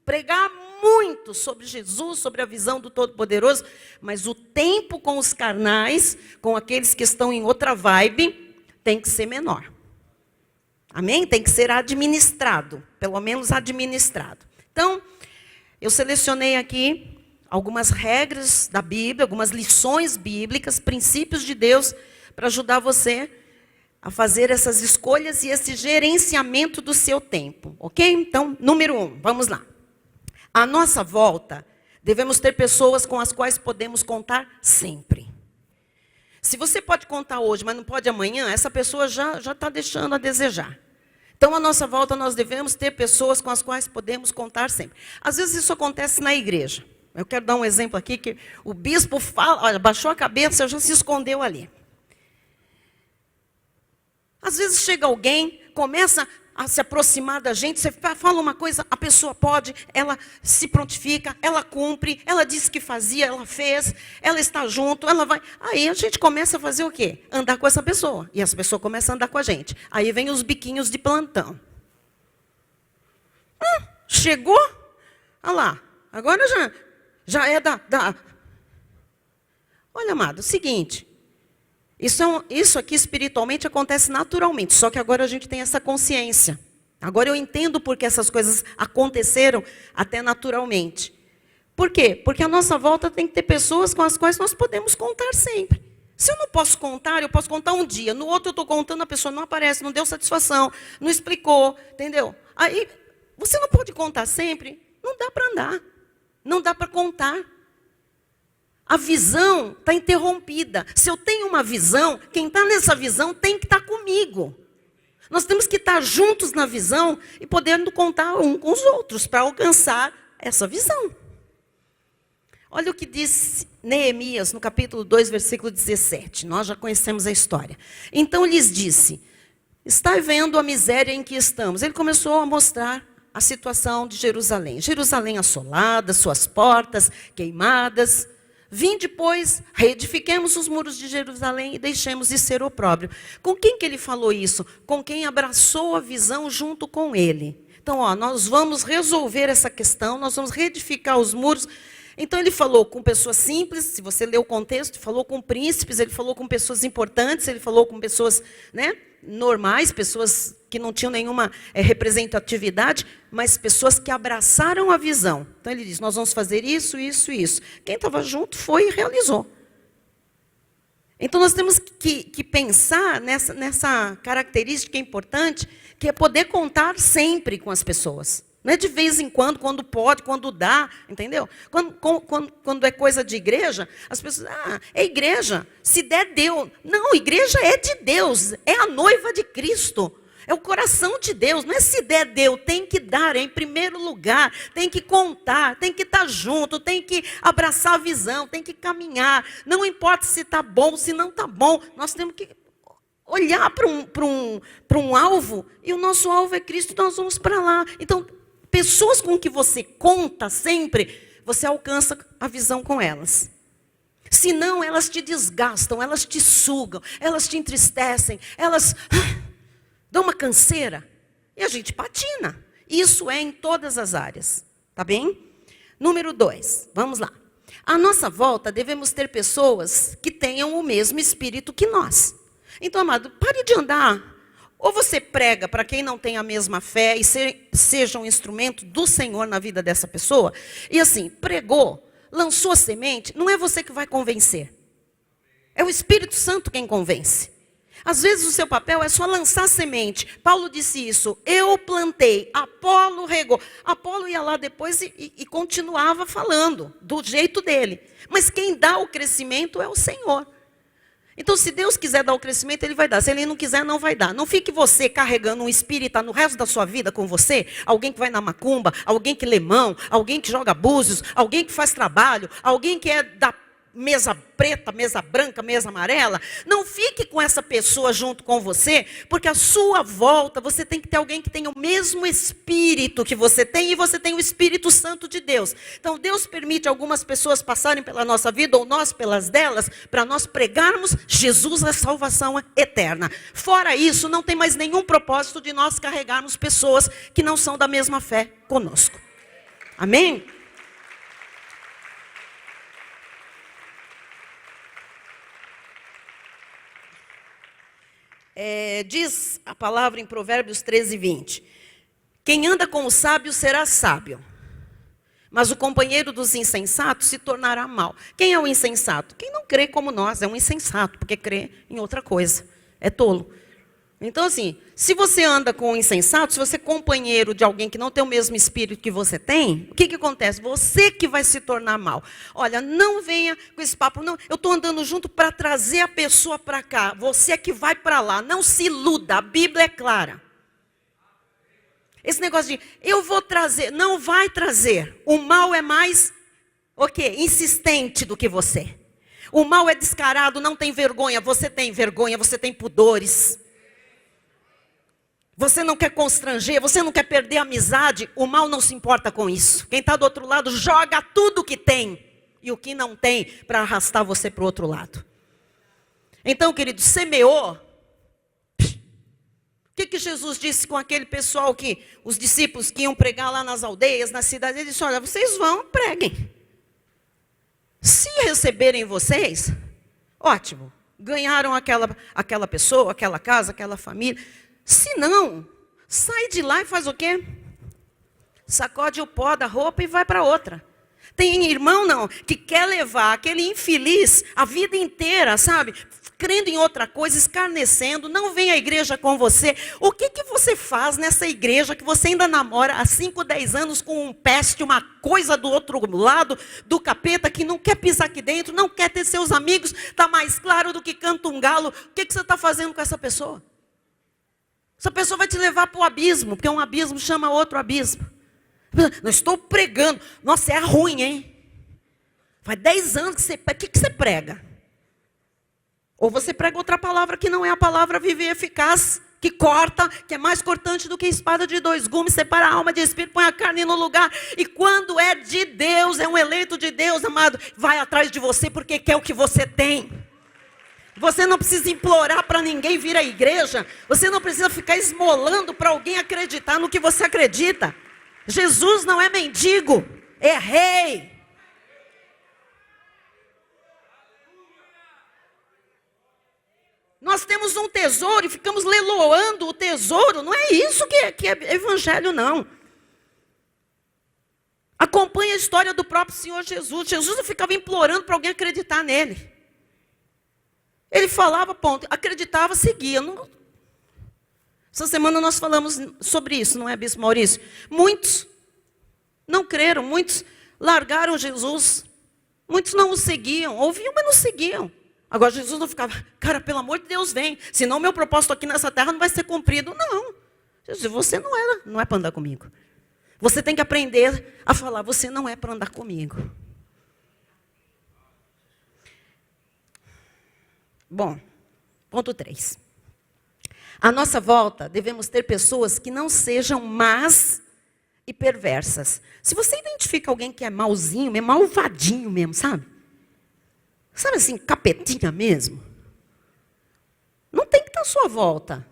Pregar muito sobre Jesus, sobre a visão do Todo-Poderoso, mas o tempo com os carnais, com aqueles que estão em outra vibe, tem que ser menor. Amém? Tem que ser administrado, pelo menos administrado. Então, eu selecionei aqui algumas regras da Bíblia, algumas lições bíblicas, princípios de Deus, para ajudar você a fazer essas escolhas e esse gerenciamento do seu tempo. Ok? Então, número 1, vamos lá. À nossa volta, devemos ter pessoas com as quais podemos contar sempre. Se você pode contar hoje, mas não pode amanhã, essa pessoa já está deixando a desejar. Então, à nossa volta, nós devemos ter pessoas com as quais podemos contar sempre. Às vezes isso acontece na igreja. Eu quero dar um exemplo aqui, que o bispo fala, olha, baixou a cabeça, já se escondeu ali. Às vezes chega alguém, começa a se aproximar da gente, você fala uma coisa, a pessoa pode, ela se prontifica, ela cumpre, ela disse que fazia, ela fez, ela está junto, ela vai. Aí a gente começa a fazer o quê? Andar com essa pessoa. E essa pessoa começa a andar com a gente. Aí vem os biquinhos de plantão. Chegou? Olha lá, agora já é da... Olha, amado, seguinte... Isso aqui espiritualmente acontece naturalmente, só que agora a gente tem essa consciência. Agora eu entendo porque essas coisas aconteceram até naturalmente. Por quê? Porque a nossa volta tem que ter pessoas com as quais nós podemos contar sempre. Se eu não posso contar, eu posso contar um dia. No outro eu estou contando, a pessoa não aparece, não deu satisfação, não explicou, entendeu? Aí, você não pode contar sempre, não dá para andar, não dá para contar. A visão está interrompida. Se eu tenho uma visão, quem está nessa visão tem que estar comigo. Nós temos que estar juntos na visão e podendo contar um com os outros para alcançar essa visão. Olha o que diz Neemias no capítulo 2, versículo 17. Nós já conhecemos a história. Então lhes disse, está vendo a miséria em que estamos? Ele começou a mostrar a situação de Jerusalém. Jerusalém assolada, suas portas queimadas. Vinde, pois, reedifiquemos os muros de Jerusalém e deixemos de ser opróbrio. Com quem que ele falou isso? Com quem abraçou a visão junto com ele. Então, nós vamos resolver essa questão, nós vamos reedificar os muros. Então, ele falou com pessoas simples, se você ler o contexto, falou com príncipes, ele falou com pessoas importantes, ele falou com pessoas, normais, pessoas que não tinham nenhuma representatividade, mas pessoas que abraçaram a visão. Então ele diz, nós vamos fazer isso, isso e isso. Quem estava junto foi e realizou. Então nós temos que pensar nessa característica importante, que é poder contar sempre com as pessoas. Não é de vez em quando pode, quando dá, entendeu? Quando é coisa de igreja, as pessoas, é igreja, se der, deu. Não, igreja é de Deus, é a noiva de Cristo. É o coração de Deus, não é se der, deu, tem que dar em primeiro lugar, tem que contar, tem que estar junto, tem que abraçar a visão, tem que caminhar. Não importa se está bom, se não está bom, nós temos que olhar para um alvo, e o nosso alvo é Cristo, nós vamos para lá. Então, pessoas com que você conta sempre, você alcança a visão com elas. Senão, elas te desgastam, elas te sugam, elas te entristecem, elas dão uma canseira. E a gente patina. Isso é em todas as áreas. Tá bem? Número 2, vamos lá. À nossa volta, devemos ter pessoas que tenham o mesmo espírito que nós. Então, amado, pare de andar. Ou você prega para quem não tem a mesma fé e seja um instrumento do Senhor na vida dessa pessoa. E assim, pregou, lançou a semente, não é você que vai convencer. É o Espírito Santo quem convence. Às vezes o seu papel é só lançar a semente. Paulo disse isso, eu plantei, Apolo regou. Apolo ia lá depois e continuava falando, do jeito dele. Mas quem dá o crescimento é o Senhor. Então, se Deus quiser dar o crescimento, Ele vai dar. Se Ele não quiser, não vai dar. Não fique você carregando um espírita no resto da sua vida com você. Alguém que vai na macumba, alguém que lê mão, alguém que joga búzios, alguém que faz trabalho, alguém que é da mesa preta, mesa branca, mesa amarela. Não fique com essa pessoa junto com você, porque a sua volta, você tem que ter alguém que tenha o mesmo espírito que você tem, e você tem o Espírito Santo de Deus. Então Deus permite algumas pessoas passarem pela nossa vida, ou nós pelas delas, para nós pregarmos Jesus a salvação eterna. Fora isso, não tem mais nenhum propósito de nós carregarmos pessoas que não são da mesma fé conosco. Amém? Diz a palavra em Provérbios 13, 20. Quem anda com o sábio será sábio, mas o companheiro dos insensatos se tornará mau. Quem é o insensato? Quem não crê como nós é um insensato, porque crê em outra coisa. É tolo. Então, assim, se você anda com um insensato, se você é companheiro de alguém que não tem o mesmo espírito que você tem, o que acontece? Você que vai se tornar mal. Olha, não venha com esse papo, não, eu estou andando junto para trazer a pessoa para cá. Você é que vai para lá, não se iluda, a Bíblia é clara. Esse negócio de, eu vou trazer, não vai trazer. O mal é mais, insistente do que você. O mal é descarado, não tem vergonha. Você tem vergonha, você tem pudores. Você não quer constranger, você não quer perder a amizade, o mal não se importa com isso. Quem está do outro lado joga tudo que tem e o que não tem para arrastar você para o outro lado. Então, querido, semeou. O que Jesus disse com aquele pessoal que, os discípulos que iam pregar lá nas aldeias, nas cidades? Ele disse, olha, vocês vão, preguem. Se receberem vocês, ótimo. Ganharam aquela pessoa, aquela casa, aquela família. Se não, sai de lá e faz o quê? Sacode o pó da roupa e vai para outra. Tem irmão, não, que quer levar aquele infeliz a vida inteira, sabe? Crendo em outra coisa, escarnecendo, não vem à igreja com você. O que você faz nessa igreja que você ainda namora há 5, 10 anos com um peste, uma coisa do outro lado do capeta, que não quer pisar aqui dentro, não quer ter seus amigos, está mais claro do que canta um galo. O que você está fazendo com essa pessoa? Essa pessoa vai te levar para o abismo, porque um abismo chama outro abismo. Não estou pregando. Nossa, é ruim, hein? Faz 10 anos que você... O que você prega? Ou você prega outra palavra que não é a palavra viva e eficaz, que corta, que é mais cortante do que espada de 2 gumes, separa a alma de espírito, põe a carne no lugar. E quando é de Deus, é um eleito de Deus, amado, vai atrás de você porque quer o que você tem. Você não precisa implorar para ninguém vir à igreja. Você não precisa ficar esmolando para alguém acreditar no que você acredita. Jesus não é mendigo, é rei. Nós temos um tesouro e ficamos leiloando o tesouro. Não é isso que é evangelho, não. Acompanhe a história do próprio Senhor Jesus. Jesus não ficava implorando para alguém acreditar nele. Ele falava, ponto, acreditava, seguia. Não... Essa semana nós falamos sobre isso, não é, Bispo Maurício? Muitos não creram, muitos largaram Jesus, muitos não o seguiam, ouviam, mas não seguiam. Agora Jesus não ficava, cara, pelo amor de Deus, vem, senão meu propósito aqui nessa terra não vai ser cumprido. Não, Jesus, você não é para andar comigo. Você tem que aprender a falar, você não é para andar comigo. Bom, ponto 3. À nossa volta, devemos ter pessoas que não sejam más e perversas. Se você identifica alguém que é malzinho, é malvadinho mesmo, sabe? Sabe assim, capetinha mesmo? Não tem que estar à sua volta.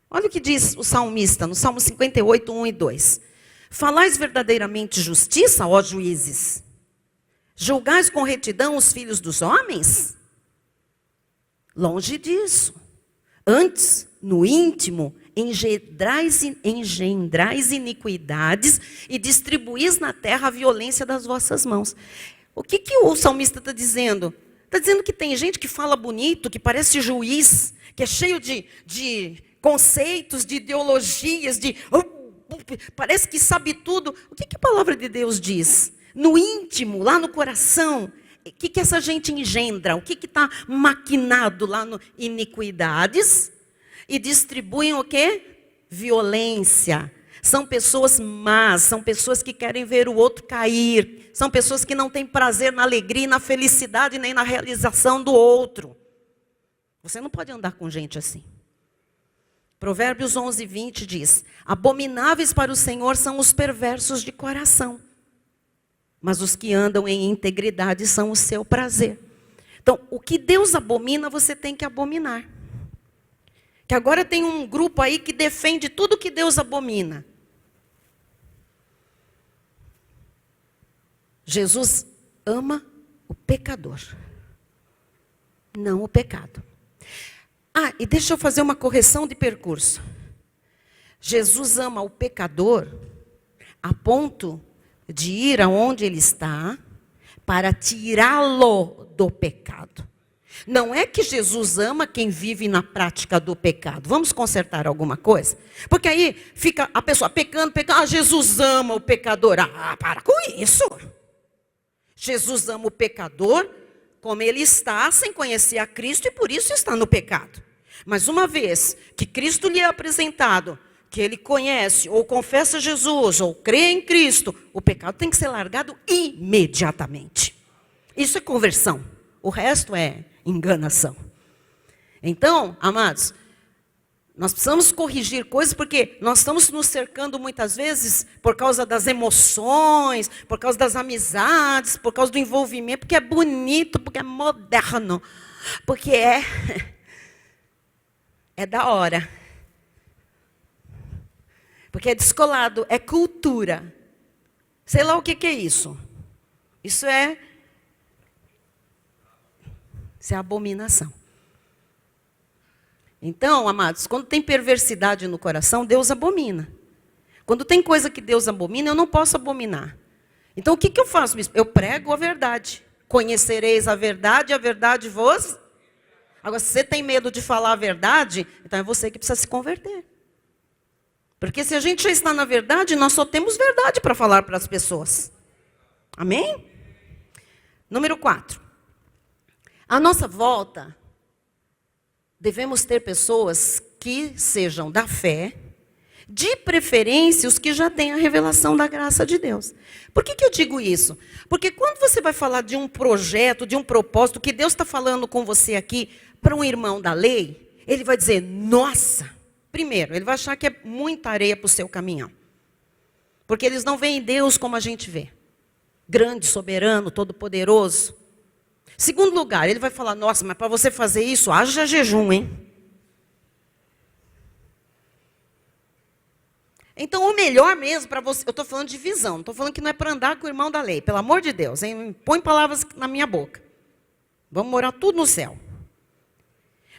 Olha o que diz o salmista, no Salmo 58, 1 e 2. Falais verdadeiramente justiça, ó juízes? Julgais com retidão os filhos dos homens? Longe disso. Antes, no íntimo, engendrais iniquidades e distribuís na terra a violência das vossas mãos. O que o salmista está dizendo? Está dizendo que tem gente que fala bonito, que parece juiz, que é cheio de conceitos, de ideologias, parece que sabe tudo. O que a palavra de Deus diz? No íntimo, lá no coração, o que essa gente engendra? O que está maquinado lá no iniquidades? E distribuem o quê? Violência. São pessoas más, são pessoas que querem ver o outro cair. São pessoas que não têm prazer na alegria, na felicidade, nem na realização do outro. Você não pode andar com gente assim. Provérbios 11, 20 diz: abomináveis para o Senhor são os perversos de coração, mas os que andam em integridade são o seu prazer. Então, o que Deus abomina, você tem que abominar. Que agora tem um grupo aí que defende tudo que Deus abomina. Jesus ama o pecador, não o pecado. Ah, e deixa eu fazer uma correção de percurso. Jesus ama o pecador a ponto de ir aonde ele está para tirá-lo do pecado. Não é que Jesus ama quem vive na prática do pecado. Vamos consertar alguma coisa? Porque aí fica a pessoa pecando. Ah, Jesus ama o pecador. Ah, para com isso. Jesus ama o pecador como ele está, sem conhecer a Cristo, e por isso está no pecado. Mas uma vez que Cristo lhe é apresentado, que ele conhece, ou confessa Jesus, ou crê em Cristo, o pecado tem que ser largado imediatamente. Isso é conversão. O resto é enganação. Então, amados, Nós precisamos corrigir coisas porque nós estamos nos cercando muitas vezes por causa das emoções, por causa das amizades, por causa do envolvimento, porque é bonito, porque é moderno, porque é da hora. Porque é descolado, é cultura. Sei lá o que é isso. Isso é abominação. Então, amados, quando tem perversidade no coração, Deus abomina. Quando tem coisa que Deus abomina, eu não posso abominar. Então, o que eu faço? Eu prego a verdade. Conhecereis a verdade vos... Agora, se você tem medo de falar a verdade, então é você que precisa se converter. Porque se a gente já está na verdade, nós só temos verdade para falar para as pessoas. Amém? Número 4. À nossa volta, devemos ter pessoas que sejam da fé, de preferência os que já têm a revelação da graça de Deus. Por que eu digo isso? Porque quando você vai falar de um projeto, de um propósito, que Deus está falando com você aqui para um irmão da lei, ele vai dizer, nossa, primeiro, ele vai achar que é muita areia para o seu caminhão. Porque eles não veem Deus como a gente vê. Grande, soberano, todo-poderoso. Segundo lugar, ele vai falar, nossa, mas para você fazer isso, haja jejum, hein? Então, o melhor mesmo para você... Eu estou falando de visão, não estou falando que não é para andar com o irmão da lei. Pelo amor de Deus, hein? Põe palavras na minha boca. Vamos morar tudo no céu.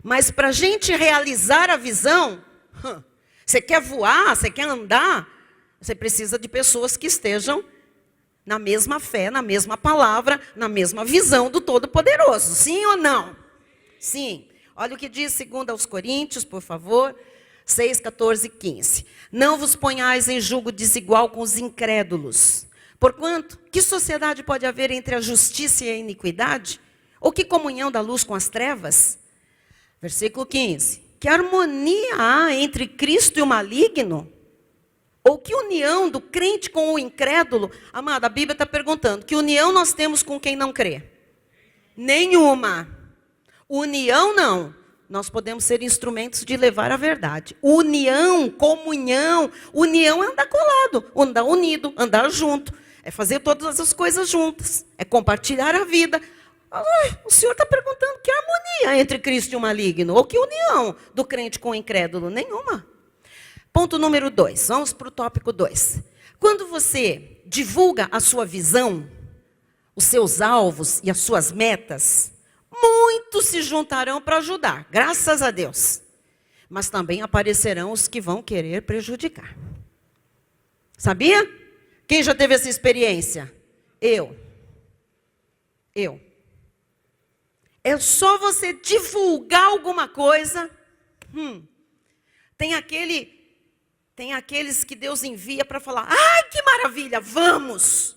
Mas para a gente realizar a visão, você quer voar, você quer andar, você precisa de pessoas que estejam na mesma fé, na mesma palavra, na mesma visão do Todo-Poderoso. Sim ou não? Sim. Olha o que diz 2 aos Coríntios, por favor, 6, 14 e 15. Não vos ponhais em julgo desigual com os incrédulos. Porquanto, que sociedade pode haver entre a justiça e a iniquidade? Ou que comunhão da luz com as trevas? Versículo 15. Que harmonia há entre Cristo e o maligno? Ou que união do crente com o incrédulo? Amada, a Bíblia está perguntando, que união nós temos com quem não crê? Nenhuma. União não. Nós podemos ser instrumentos de levar a verdade. União, comunhão. União é andar colado, andar unido, andar junto. É fazer todas as coisas juntas. É compartilhar a vida. O Senhor está perguntando que harmonia entre Cristo e o maligno? Ou que união do crente com o incrédulo? Nenhuma. Ponto número 2, vamos para o tópico 2. Quando você divulga a sua visão, os seus alvos e as suas metas, muitos se juntarão para ajudar, graças a Deus. Mas também aparecerão os que vão querer prejudicar. Sabia? Quem já teve essa experiência? Eu. É só você divulgar alguma coisa. Tem aqueles que Deus envia para falar, ai, que maravilha, vamos.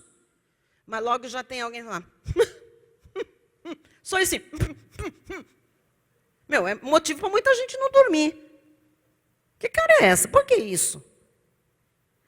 Mas logo já tem alguém lá. Só assim. Meu, é motivo para muita gente não dormir. Que cara é essa? Por que isso?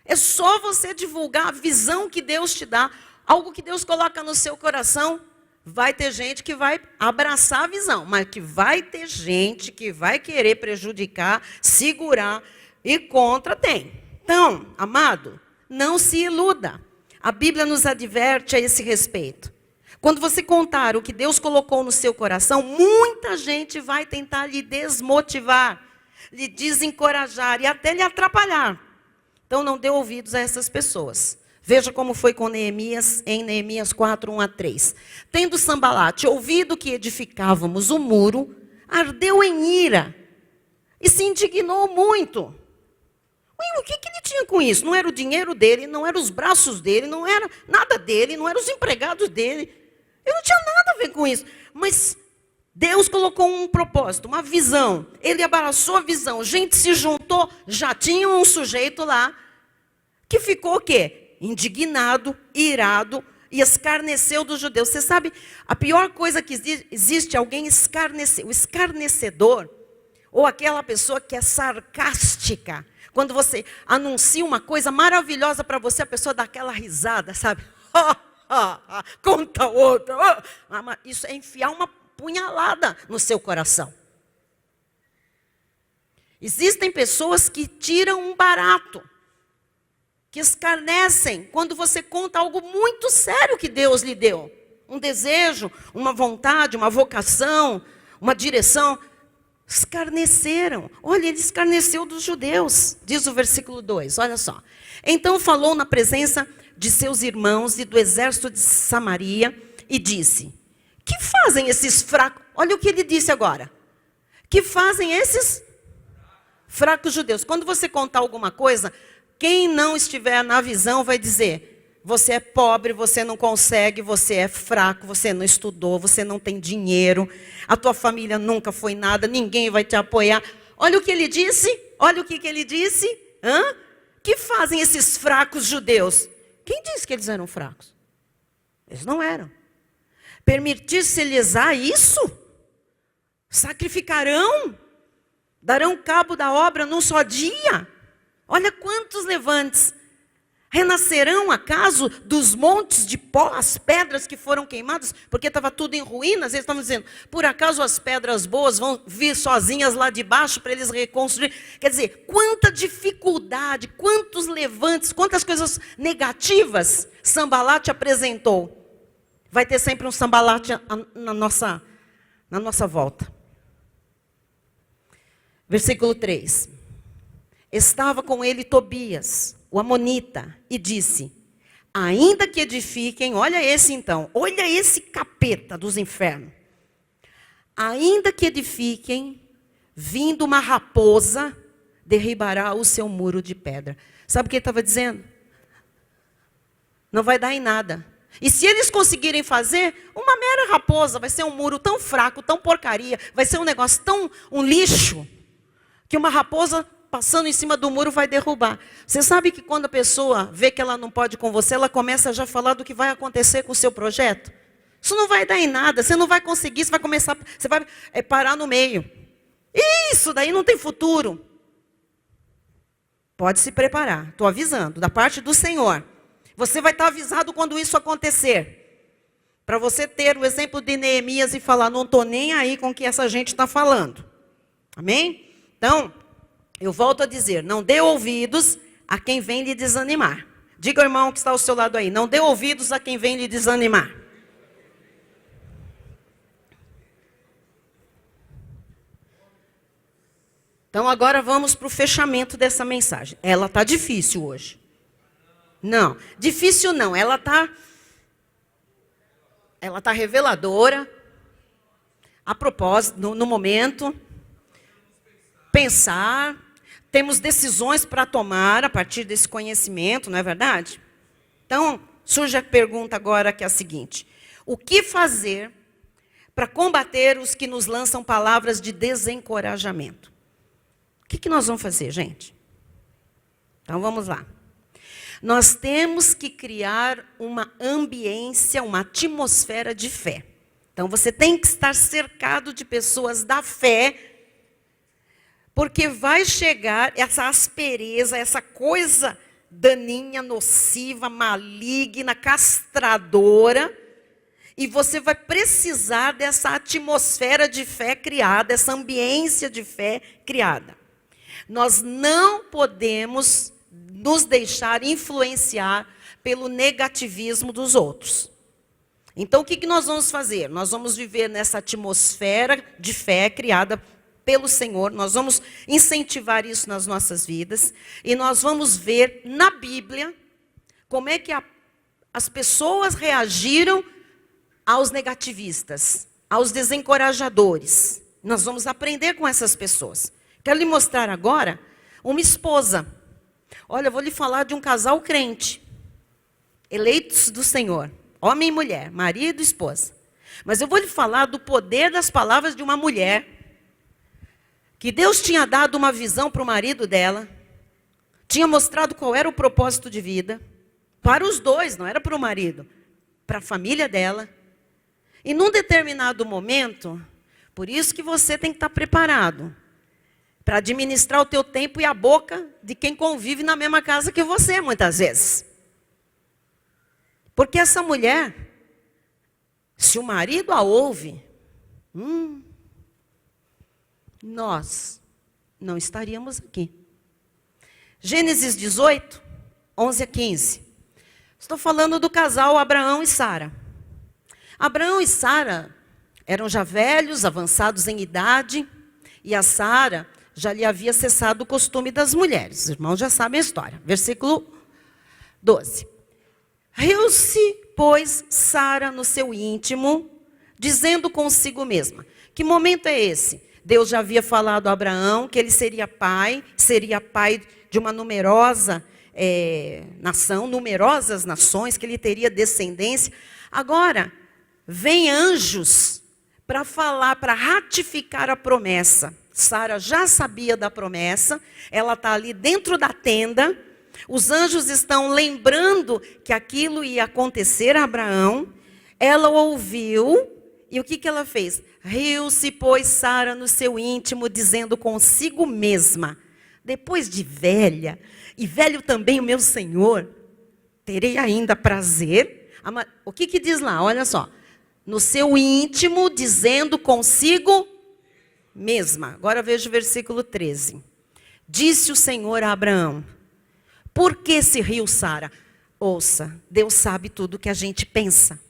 É só você divulgar a visão que Deus te dá, algo que Deus coloca no seu coração. Vai ter gente que vai abraçar a visão, mas que vai ter gente que vai querer prejudicar, segurar e contra tem. Então, amado, não se iluda. A Bíblia nos adverte a esse respeito. Quando você contar o que Deus colocou no seu coração, muita gente vai tentar lhe desmotivar, lhe desencorajar e até lhe atrapalhar. Então, não dê ouvidos a essas pessoas. Veja como foi com Neemias, em Neemias 4, 1 a 3. Tendo Sambalate ouvido que edificávamos o muro, ardeu em ira e se indignou muito. O que ele tinha com isso? Não era o dinheiro dele, não eram os braços dele, não era nada dele, não eram os empregados dele. Ele não tinha nada a ver com isso. Mas Deus colocou um propósito, uma visão. Ele abraçou a visão. Gente se juntou, já tinha um sujeito lá que ficou o quê? Indignado, irado e escarneceu dos judeus. Você sabe, a pior coisa que existe é alguém escarnecer. O escarnecedor, ou aquela pessoa que é sarcástica. Quando você anuncia uma coisa maravilhosa para você, a pessoa dá aquela risada, sabe? Conta outra. Isso é enfiar uma punhalada no seu coração. Existem pessoas que tiram um barato, que escarnecem quando você conta algo muito sério que Deus lhe deu. Um desejo, uma vontade, uma vocação, uma direção. Escarneceram. Olha, ele escarneceu dos judeus, diz o versículo 2, olha só. Então falou na presença de seus irmãos e do exército de Samaria e disse: que fazem esses fracos? Olha o que ele disse agora. Que fazem esses fracos judeus? Quando você contar alguma coisa, quem não estiver na visão vai dizer: você é pobre, você não consegue, você é fraco, você não estudou, você não tem dinheiro, a tua família nunca foi nada, ninguém vai te apoiar. Olha o que ele disse, olha o que ele disse. Que fazem esses fracos judeus? Quem disse que eles eram fracos? Eles não eram. Permitir-se-lhes isso? Sacrificarão? Darão cabo da obra num só dia? Olha quantos levantes. Renascerão acaso dos montes de pó, as pedras que foram queimadas? Porque estava tudo em ruínas. Eles estavam dizendo, por acaso as pedras boas vão vir sozinhas lá de baixo para eles reconstruir? Quer dizer, quanta dificuldade, quantos levantes, quantas coisas negativas Sambalate apresentou. Vai ter sempre um Sambalate na nossa volta. Versículo 3. Estava com ele Tobias, o amonita, e disse: ainda que edifiquem, olha esse então, olha esse capeta dos infernos. Ainda que edifiquem, vindo uma raposa, derribará o seu muro de pedra. Sabe o que ele estava dizendo? Não vai dar em nada. E se eles conseguirem fazer, uma mera raposa, vai ser um muro tão fraco, tão porcaria, vai ser um negócio tão, um lixo, que uma raposa passando em cima do muro vai derrubar. Você sabe que quando a pessoa vê que ela não pode com você, ela começa já a falar do que vai acontecer com o seu projeto? Isso não vai dar em nada, você não vai conseguir, você vai parar no meio. Isso daí não tem futuro. Pode se preparar, estou avisando, da parte do Senhor. Você vai estar avisado quando isso acontecer. Para você ter o exemplo de Neemias e falar, não estou nem aí com o que essa gente está falando. Amém? Então, eu volto a dizer, não dê ouvidos a quem vem lhe desanimar. Diga ao irmão que está ao seu lado aí, não dê ouvidos a quem vem lhe desanimar. Então agora vamos para o fechamento dessa mensagem. Ela está difícil hoje. Não, difícil não, ela tá reveladora. A propósito, no momento, pensar, temos decisões para tomar a partir desse conhecimento, não é verdade? Então, surge a pergunta agora que é a seguinte: o que fazer para combater os que nos lançam palavras de desencorajamento? O que nós vamos fazer, gente? Então, vamos lá. Nós temos que criar uma ambiência, uma atmosfera de fé. Então, você tem que estar cercado de pessoas da fé, porque vai chegar essa aspereza, essa coisa daninha, nociva, maligna, castradora, e você vai precisar dessa atmosfera de fé criada, essa ambiência de fé criada. Nós não podemos nos deixar influenciar pelo negativismo dos outros. Então, o que nós vamos fazer? Nós vamos viver nessa atmosfera de fé criada pelo Senhor, nós vamos incentivar isso nas nossas vidas, e nós vamos ver na Bíblia como é que as pessoas reagiram aos negativistas, aos desencorajadores. Nós vamos aprender com essas pessoas. Quero lhe mostrar agora uma esposa. Olha, eu vou lhe falar de um casal crente, eleitos do Senhor, homem e mulher, marido e esposa. Mas eu vou lhe falar do poder das palavras de uma mulher, que Deus tinha dado uma visão para o marido dela, tinha mostrado qual era o propósito de vida, para os dois, não era para o marido, para a família dela. E num determinado momento, por isso que você tem que estar preparado, para administrar o teu tempo e a boca de quem convive na mesma casa que você, muitas vezes. Porque essa mulher, se o marido a ouve, nós não estaríamos aqui. Gênesis 18, 11 a 15. Estou falando do casal Abraão e Sara. Abraão e Sara eram já velhos, avançados em idade, e a Sara já lhe havia cessado o costume das mulheres. Os irmãos já sabem a história. Versículo 12. Riu-se, pois, Sara no seu íntimo, dizendo consigo mesma. Que momento é esse? Deus já havia falado a Abraão que ele seria pai de uma numerosa nação, numerosas nações, que ele teria descendência. Agora, vem anjos para falar, para ratificar a promessa. Sara já sabia da promessa, ela está ali dentro da tenda, os anjos estão lembrando que aquilo ia acontecer a Abraão, ela ouviu, e o que ela fez? Riu-se, pois, Sara no seu íntimo, dizendo consigo mesma, depois de velha, e velho também o meu Senhor, terei ainda prazer? O que diz lá? Olha só. No seu íntimo, dizendo consigo mesma. Agora veja o versículo 13. Disse o Senhor a Abraão, por que se riu Sara? Ouça, Deus sabe tudo que a gente pensa.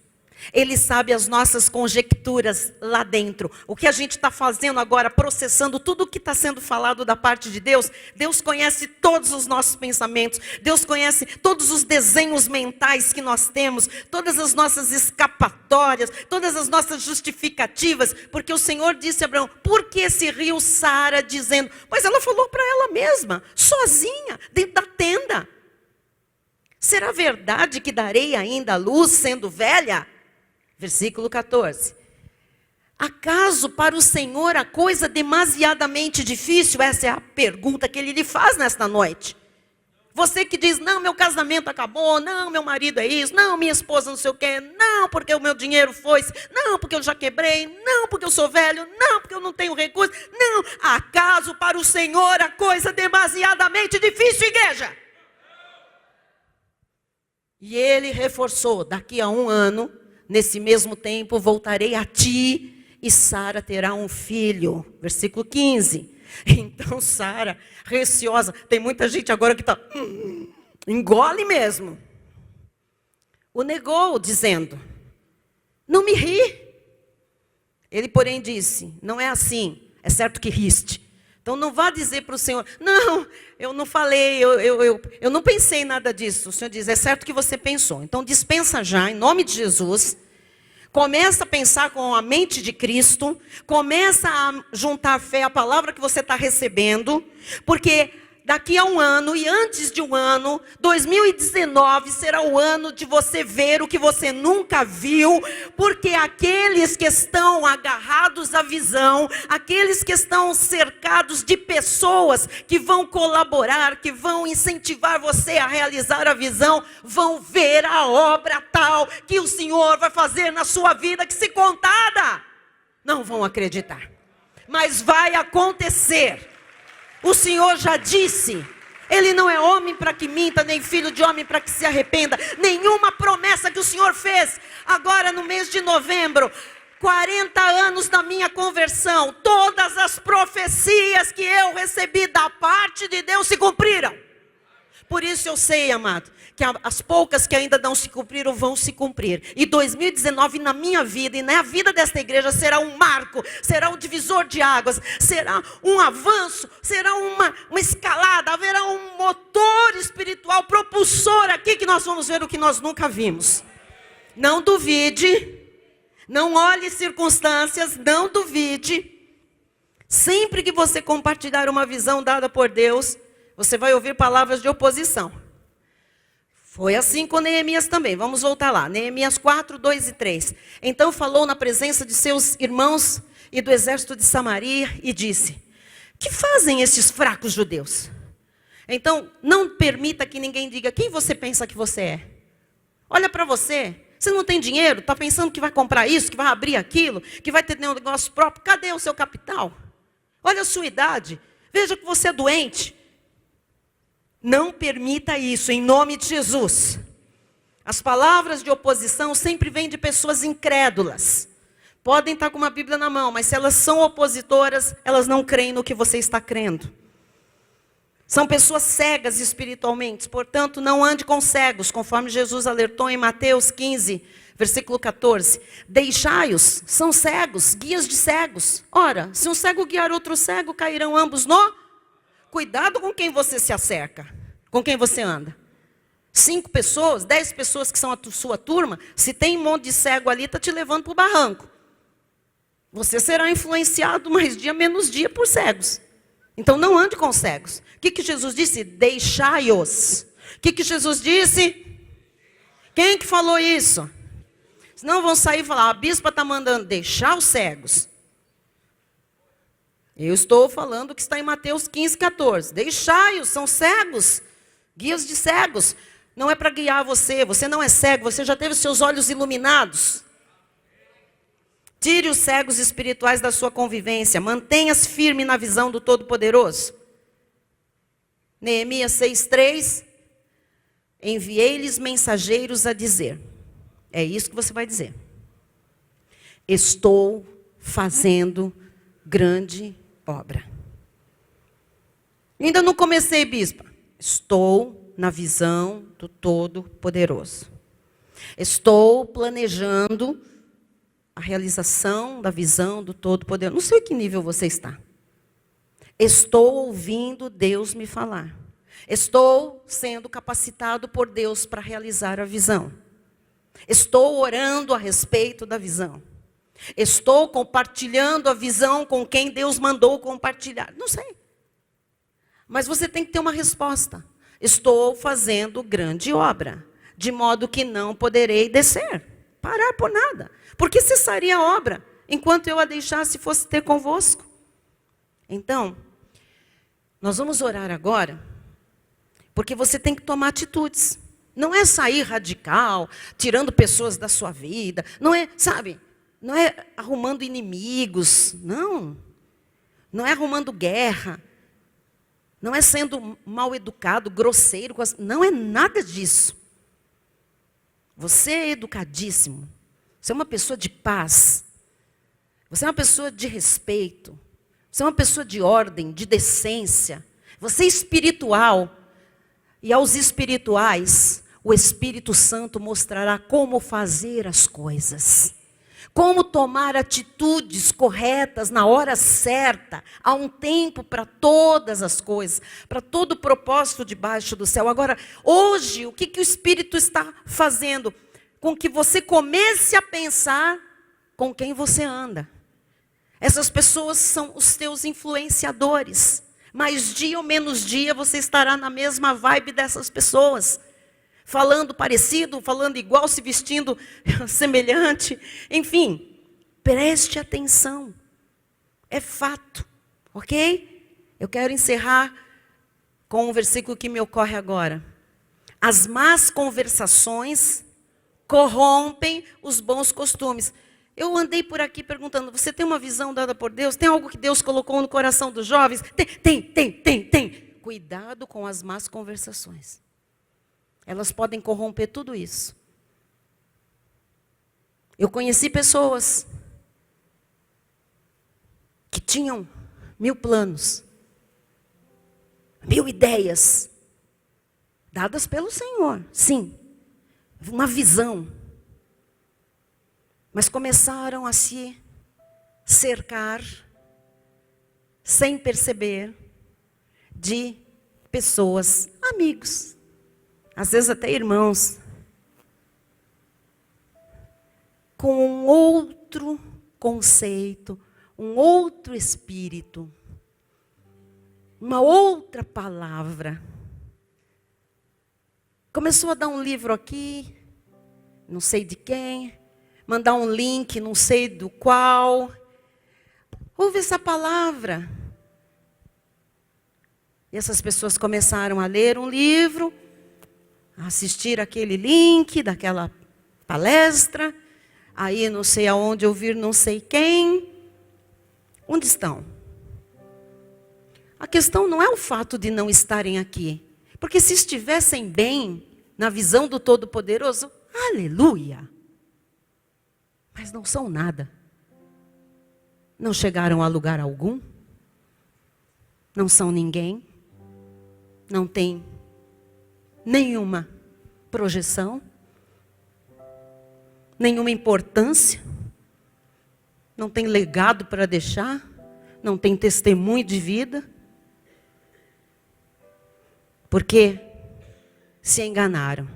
Ele sabe as nossas conjecturas lá dentro. O que a gente está fazendo agora, processando tudo o que está sendo falado da parte de Deus. Deus conhece todos os nossos pensamentos. Deus conhece todos os desenhos mentais que nós temos. Todas as nossas escapatórias. Todas as nossas justificativas. Porque o Senhor disse a Abraão, por que se riu Sara dizendo? Pois ela falou para ela mesma, sozinha, dentro da tenda. Será verdade que darei ainda a luz sendo velha? Versículo 14. Acaso para o Senhor a coisa demasiadamente difícil? Essa é a pergunta que Ele lhe faz nesta noite. Você que diz, não, meu casamento acabou, não, meu marido é isso, não, minha esposa não sei o quê, não, porque o meu dinheiro foi, não, porque eu já quebrei, não, porque eu sou velho, não, porque eu não tenho recursos, não. Acaso para o Senhor a coisa demasiadamente difícil, igreja? E Ele reforçou, daqui a 1 ano, nesse mesmo tempo, voltarei a ti e Sara terá um filho. Versículo 15. Então Sara, receosa, tem muita gente agora que está, engole mesmo. O negou, dizendo, não me ri. Ele, porém, disse, não é assim, é certo que riste. Então não vá dizer para o Senhor, não, eu não falei, eu não pensei nada disso. O Senhor diz, é certo que você pensou. Então dispensa já, em nome de Jesus. Começa a pensar com a mente de Cristo. Começa a juntar fé à palavra que você está recebendo. Porque daqui a 1 ano e antes de 1 ano, 2019 será o ano de você ver o que você nunca viu, porque aqueles que estão agarrados à visão, aqueles que estão cercados de pessoas que vão colaborar, que vão incentivar você a realizar a visão, vão ver a obra tal que o Senhor vai fazer na sua vida, que se contada, não vão acreditar, mas vai acontecer. O Senhor já disse, Ele não é homem para que minta, nem filho de homem para que se arrependa. Nenhuma promessa que o Senhor fez, agora no mês de novembro, 40 anos da minha conversão, todas as profecias que eu recebi da parte de Deus se cumpriram. Por isso eu sei, amado, que as poucas que ainda não se cumpriram vão se cumprir. E 2019 na minha vida e na vida desta igreja será um marco, será um divisor de águas, será um avanço, será uma escalada, haverá um motor espiritual propulsor aqui que nós vamos ver o que nós nunca vimos. Não duvide, não olhe circunstâncias, não duvide. Sempre que você compartilhar uma visão dada por Deus, você vai ouvir palavras de oposição. Foi assim com Neemias também. Vamos voltar lá. Neemias 4, 2 e 3. Então falou na presença de seus irmãos e do exército de Samaria e disse, que fazem estes fracos judeus? Então não permita que ninguém diga, quem você pensa que você é? Olha para você. Você não tem dinheiro? Está pensando que vai comprar isso, que vai abrir aquilo, que vai ter um negócio próprio? Cadê o seu capital? Olha a sua idade. Veja que você é doente. Não permita isso, em nome de Jesus. As palavras de oposição sempre vêm de pessoas incrédulas. Podem estar com uma Bíblia na mão, mas se elas são opositoras, elas não creem no que você está crendo. São pessoas cegas espiritualmente, portanto, não ande com cegos, conforme Jesus alertou em Mateus 15, versículo 14. Deixai-os, são cegos, guias de cegos. Ora, se um cego guiar outro cego, cairão ambos no... Cuidado com quem você se acerca, com quem você anda. 5 pessoas, 10 pessoas que são a sua turma, se tem um monte de cego ali, está te levando para o barranco. Você será influenciado mais dia, menos dia por cegos. Então não ande com cegos. O que Jesus disse? Deixai-os. O que Jesus disse? Quem que falou isso? Senão vão sair e falar, a bispa está mandando deixar os cegos. Eu estou falando o que está em Mateus 15, 14. Deixai-os, são cegos, guias de cegos. Não é para guiar você, você não é cego, você já teve seus olhos iluminados. Tire os cegos espirituais da sua convivência. Mantenha-se firme na visão do Todo-Poderoso. Neemias 6,3. Enviei-lhes mensageiros a dizer. É isso que você vai dizer. Estou fazendo grande obra. Ainda não comecei, bispa. Estou na visão do Todo-Poderoso. Estou planejando a realização da visão do Todo-Poderoso. Não sei em que nível você está. Estou ouvindo Deus me falar. Estou sendo capacitado por Deus para realizar a visão. Estou orando a respeito da visão. Estou compartilhando a visão com quem Deus mandou compartilhar. Não sei. Mas você tem que ter uma resposta. Estou fazendo grande obra, de modo que não poderei descer, parar por nada. Porque cessaria a obra, enquanto eu a deixasse fosse ter convosco. Então, nós vamos orar agora, porque você tem que tomar atitudes. Não é sair radical, tirando pessoas da sua vida. Não é, sabe, não é arrumando inimigos. Não. Não é arrumando guerra. Não é sendo mal educado, grosseiro. Não é nada disso. Você é educadíssimo. Você é uma pessoa de paz. Você é uma pessoa de respeito. Você é uma pessoa de ordem, de decência. Você é espiritual. E aos espirituais, o Espírito Santo mostrará como fazer as coisas. Como tomar atitudes corretas na hora certa. Há um tempo para todas as coisas. Para todo o propósito debaixo do céu. Agora, hoje, o que o Espírito está fazendo? Com que você comece a pensar com quem você anda. Essas pessoas são os teus influenciadores. Mais dia ou menos dia você estará na mesma vibe dessas pessoas. Falando parecido, falando igual, se vestindo semelhante. Enfim, preste atenção. É fato, ok? Eu quero encerrar com um versículo que me ocorre agora. As más conversações corrompem os bons costumes. Eu andei por aqui perguntando, você tem uma visão dada por Deus? Tem algo que Deus colocou no coração dos jovens? Tem. Cuidado com as más conversações. Elas podem corromper tudo isso. Eu conheci pessoas que tinham 1000 planos, 1000 ideias, dadas pelo Senhor, sim. Uma visão. Mas começaram a se cercar, sem perceber, de pessoas, amigos, às vezes até irmãos, com um outro conceito, um outro espírito, uma outra palavra. Começou a dar um livro aqui, não sei de quem, mandar um link, não sei do qual. Ouve essa palavra. E essas pessoas começaram a ler um livro, a assistir aquele link daquela palestra, aí não sei aonde ouvir não sei quem. Onde estão? A questão não é o fato de não estarem aqui. Porque se estivessem bem na visão do Todo-Poderoso, aleluia! Mas não são nada. Não chegaram a lugar algum. Não são ninguém. não tem nenhuma projeção, nenhuma importância, não tem legado para deixar, não tem testemunho de vida, porque se enganaram,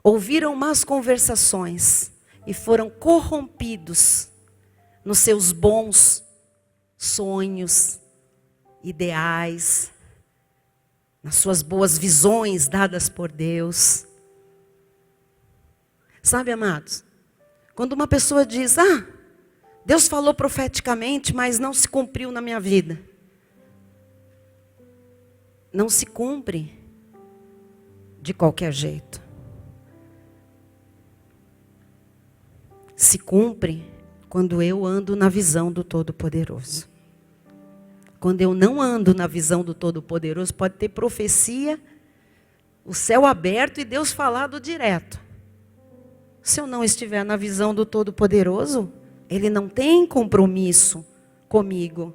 ouviram más conversações e foram corrompidos nos seus bons sonhos, ideais, nas suas boas visões dadas por Deus. Sabe, amados, quando uma pessoa diz, Deus falou profeticamente, mas não se cumpriu na minha vida. Não se cumpre de qualquer jeito. Se cumpre quando eu ando na visão do Todo-Poderoso. Quando eu não ando na visão do Todo-Poderoso, pode ter profecia, o céu aberto e Deus falado direto. Se eu não estiver na visão do Todo-Poderoso, Ele não tem compromisso comigo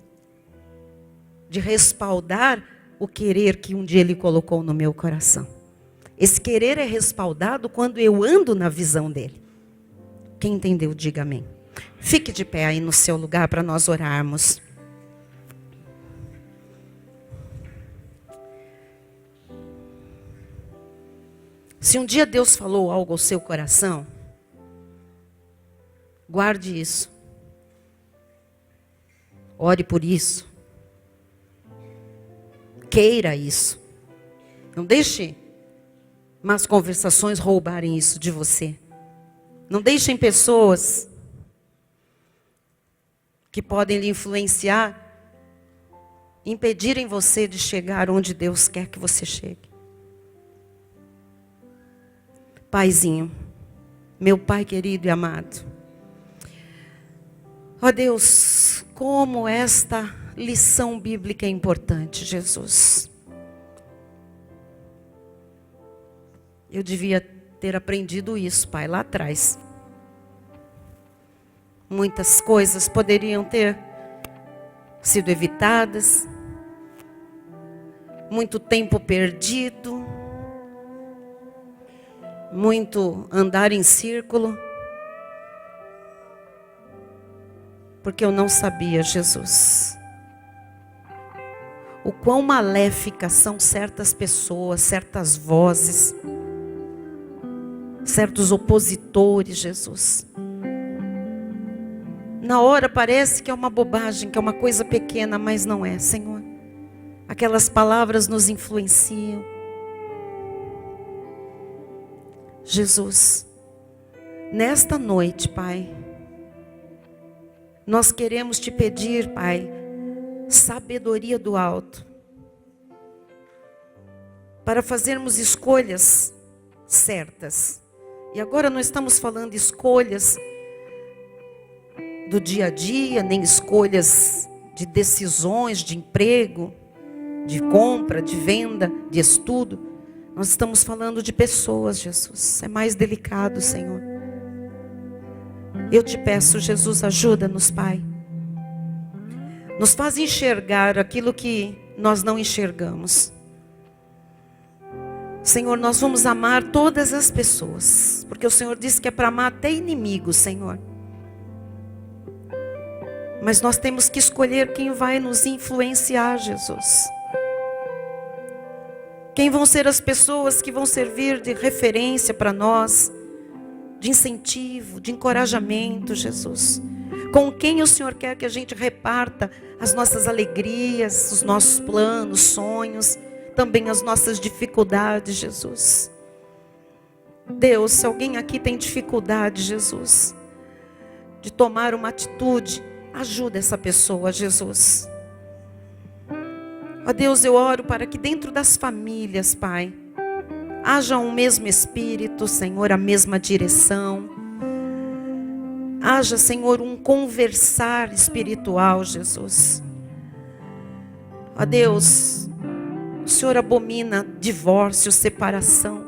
de respaldar o querer que um dia Ele colocou no meu coração. Esse querer é respaldado quando eu ando na visão dEle. Quem entendeu, diga amém. Fique de pé aí no seu lugar para nós orarmos. Se um dia Deus falou algo ao seu coração, guarde isso. Ore por isso. Queira isso. Não deixe más conversações roubarem isso de você. Não deixem pessoas que podem lhe influenciar impedirem você de chegar onde Deus quer que você chegue. Paizinho, meu Pai querido e amado, ó Deus, como esta lição bíblica é importante, Jesus. Eu devia ter aprendido isso, Pai, lá atrás. Muitas coisas poderiam ter sido evitadas, muito tempo perdido, muito andar em círculo, porque eu não sabia, Jesus, o quão maléficas são certas pessoas, certas vozes, certos opositores, Jesus. Na hora parece que é uma bobagem, que é uma coisa pequena, mas não é, Senhor. Aquelas palavras nos influenciam. Jesus, nesta noite, Pai, nós queremos te pedir, Pai, sabedoria do alto, para fazermos escolhas certas. E agora não estamos falando escolhas do dia a dia, nem escolhas de decisões, de emprego, de compra, de venda, de estudo. Nós estamos falando de pessoas, Jesus. É mais delicado, Senhor. Eu te peço, Jesus, ajuda-nos, Pai. Nos faz enxergar aquilo que nós não enxergamos. Senhor, nós vamos amar todas as pessoas, porque o Senhor disse que é para amar até inimigos, Senhor. Mas nós temos que escolher quem vai nos influenciar, Jesus. Quem vão ser as pessoas que vão servir de referência para nós, de incentivo, de encorajamento, Jesus. Com quem o Senhor quer que a gente reparta as nossas alegrias, os nossos planos, sonhos, também as nossas dificuldades, Jesus. Deus, se alguém aqui tem dificuldade, Jesus, de tomar uma atitude, ajuda essa pessoa, Jesus. Ó Deus, eu oro para que dentro das famílias, Pai, haja um mesmo espírito, Senhor, a mesma direção. Haja, Senhor, um conversar espiritual, Jesus. Ó Deus, o Senhor abomina divórcio, separação.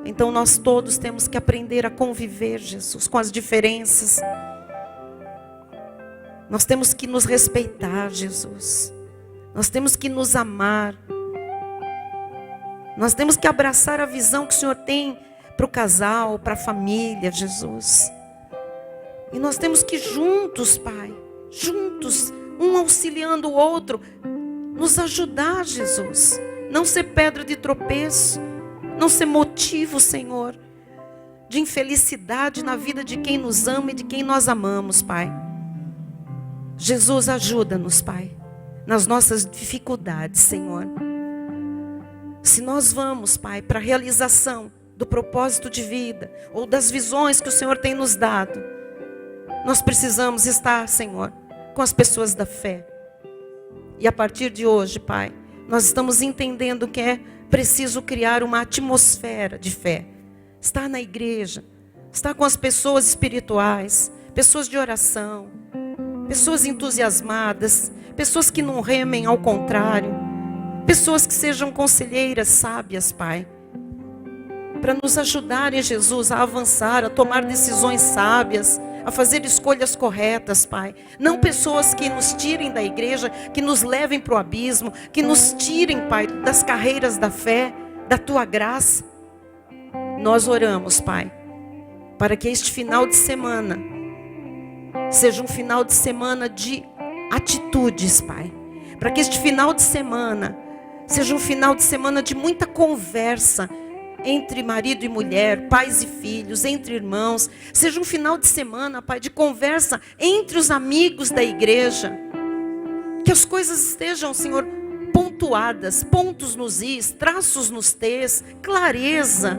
Então nós todos temos que aprender a conviver, Jesus, com as diferenças. Nós temos que nos respeitar, Jesus. Nós temos que nos amar. Nós temos que abraçar a visão que o Senhor tem para o casal, para a família, Jesus. E nós temos que juntos, Pai, juntos, um auxiliando o outro, nos ajudar, Jesus. Não ser pedra de tropeço, não ser motivo, Senhor, de infelicidade na vida de quem nos ama e de quem nós amamos, Pai. Jesus, ajuda-nos, Pai, nas nossas dificuldades, Senhor. Se nós vamos, Pai, para a realização do propósito de vida, ou das visões que o Senhor tem nos dado, nós precisamos estar, Senhor, com as pessoas da fé. E a partir de hoje, Pai, nós estamos entendendo que é preciso criar uma atmosfera de fé. Estar na igreja, estar com as pessoas espirituais, pessoas de oração, pessoas entusiasmadas, pessoas que não remem, ao contrário, pessoas que sejam conselheiras sábias, Pai, para nos ajudarem, Jesus, a avançar, a tomar decisões sábias, a fazer escolhas corretas, Pai. Não pessoas que nos tirem da igreja, que nos levem para o abismo, que nos tirem, Pai, das carreiras da fé, da Tua graça. Nós oramos, Pai, para que este final de semana seja um final de semana de atitudes, Pai. Para que este final de semana seja um final de semana de muita conversa entre marido e mulher, pais e filhos, entre irmãos. Seja um final de semana, Pai, de conversa entre os amigos da igreja. Que as coisas estejam, Senhor, pontuadas, pontos nos is, traços nos t's, clareza.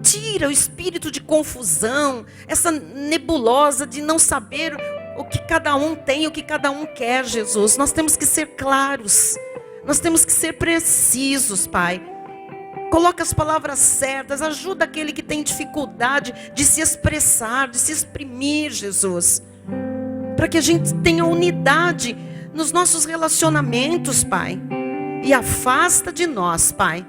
Tira o espírito de confusão, essa nebulosa de não saber o que cada um tem, o que cada um quer, Jesus. Nós temos que ser claros, nós temos que ser precisos, Pai. Coloca as palavras certas, ajuda aquele que tem dificuldade de se expressar, de se exprimir, Jesus. Para que a gente tenha unidade nos nossos relacionamentos, Pai. E afasta de nós, Pai,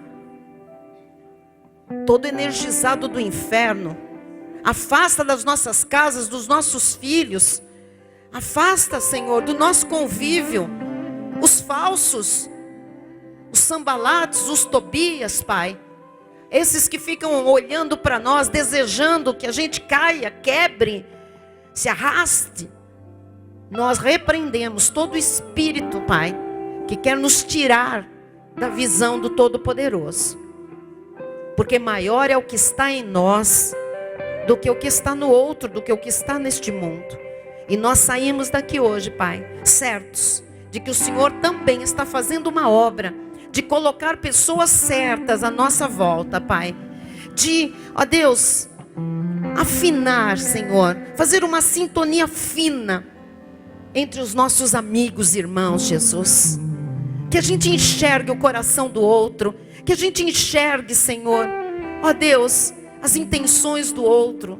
todo energizado do inferno. Afasta das nossas casas, dos nossos filhos. Afasta, Senhor, do nosso convívio os falsos, os Sambalates, os Tobias, Pai. Esses que ficam olhando para nós, desejando que a gente caia, quebre, se arraste. Nós repreendemos todo espírito, Pai, que quer nos tirar da visão do Todo-Poderoso. Porque maior é o que está em nós do que o que está no outro, do que o que está neste mundo. E nós saímos daqui hoje, Pai, certos de que o Senhor também está fazendo uma obra de colocar pessoas certas à nossa volta, Pai. De, ó Deus, afinar, Senhor, fazer uma sintonia fina entre os nossos amigos e irmãos, Jesus. Que a gente enxergue o coração do outro, que a gente enxergue, Senhor, ó Deus, as intenções do outro,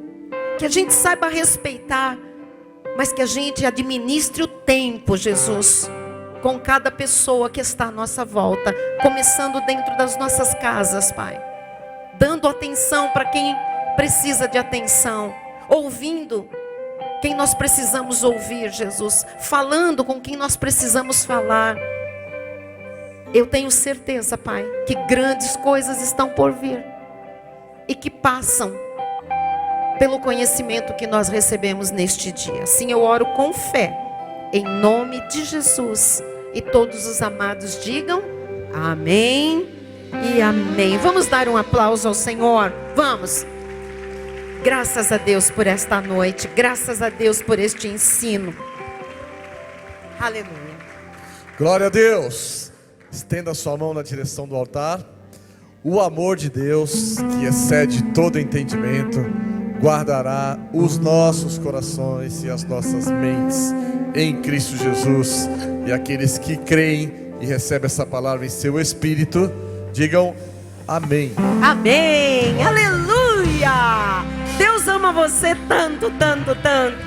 que a gente saiba respeitar, mas que a gente administre o tempo, Jesus, com cada pessoa que está à nossa volta, começando dentro das nossas casas, Pai, dando atenção para quem precisa de atenção, ouvindo quem nós precisamos ouvir, Jesus, falando com quem nós precisamos falar. Eu tenho certeza, Pai, que grandes coisas estão por vir e que passam pelo conhecimento que nós recebemos neste dia. Assim eu oro com fé, em nome de Jesus. E todos os amados digam amém e amém. Vamos dar um aplauso ao Senhor? Vamos. Graças a Deus por esta noite. Graças a Deus por este ensino. Aleluia. Glória a Deus. Estenda a sua mão na direção do altar. O amor de Deus, que excede todo entendimento, guardará os nossos corações e as nossas mentes em Cristo Jesus. E aqueles que creem e recebem essa palavra em seu espírito, digam amém. Amém, aleluia. Deus ama você tanto, tanto, tanto.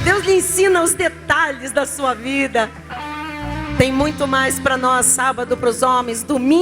Deus lhe ensina os detalhes da sua vida. Tem muito mais para nós, sábado para os homens, domingo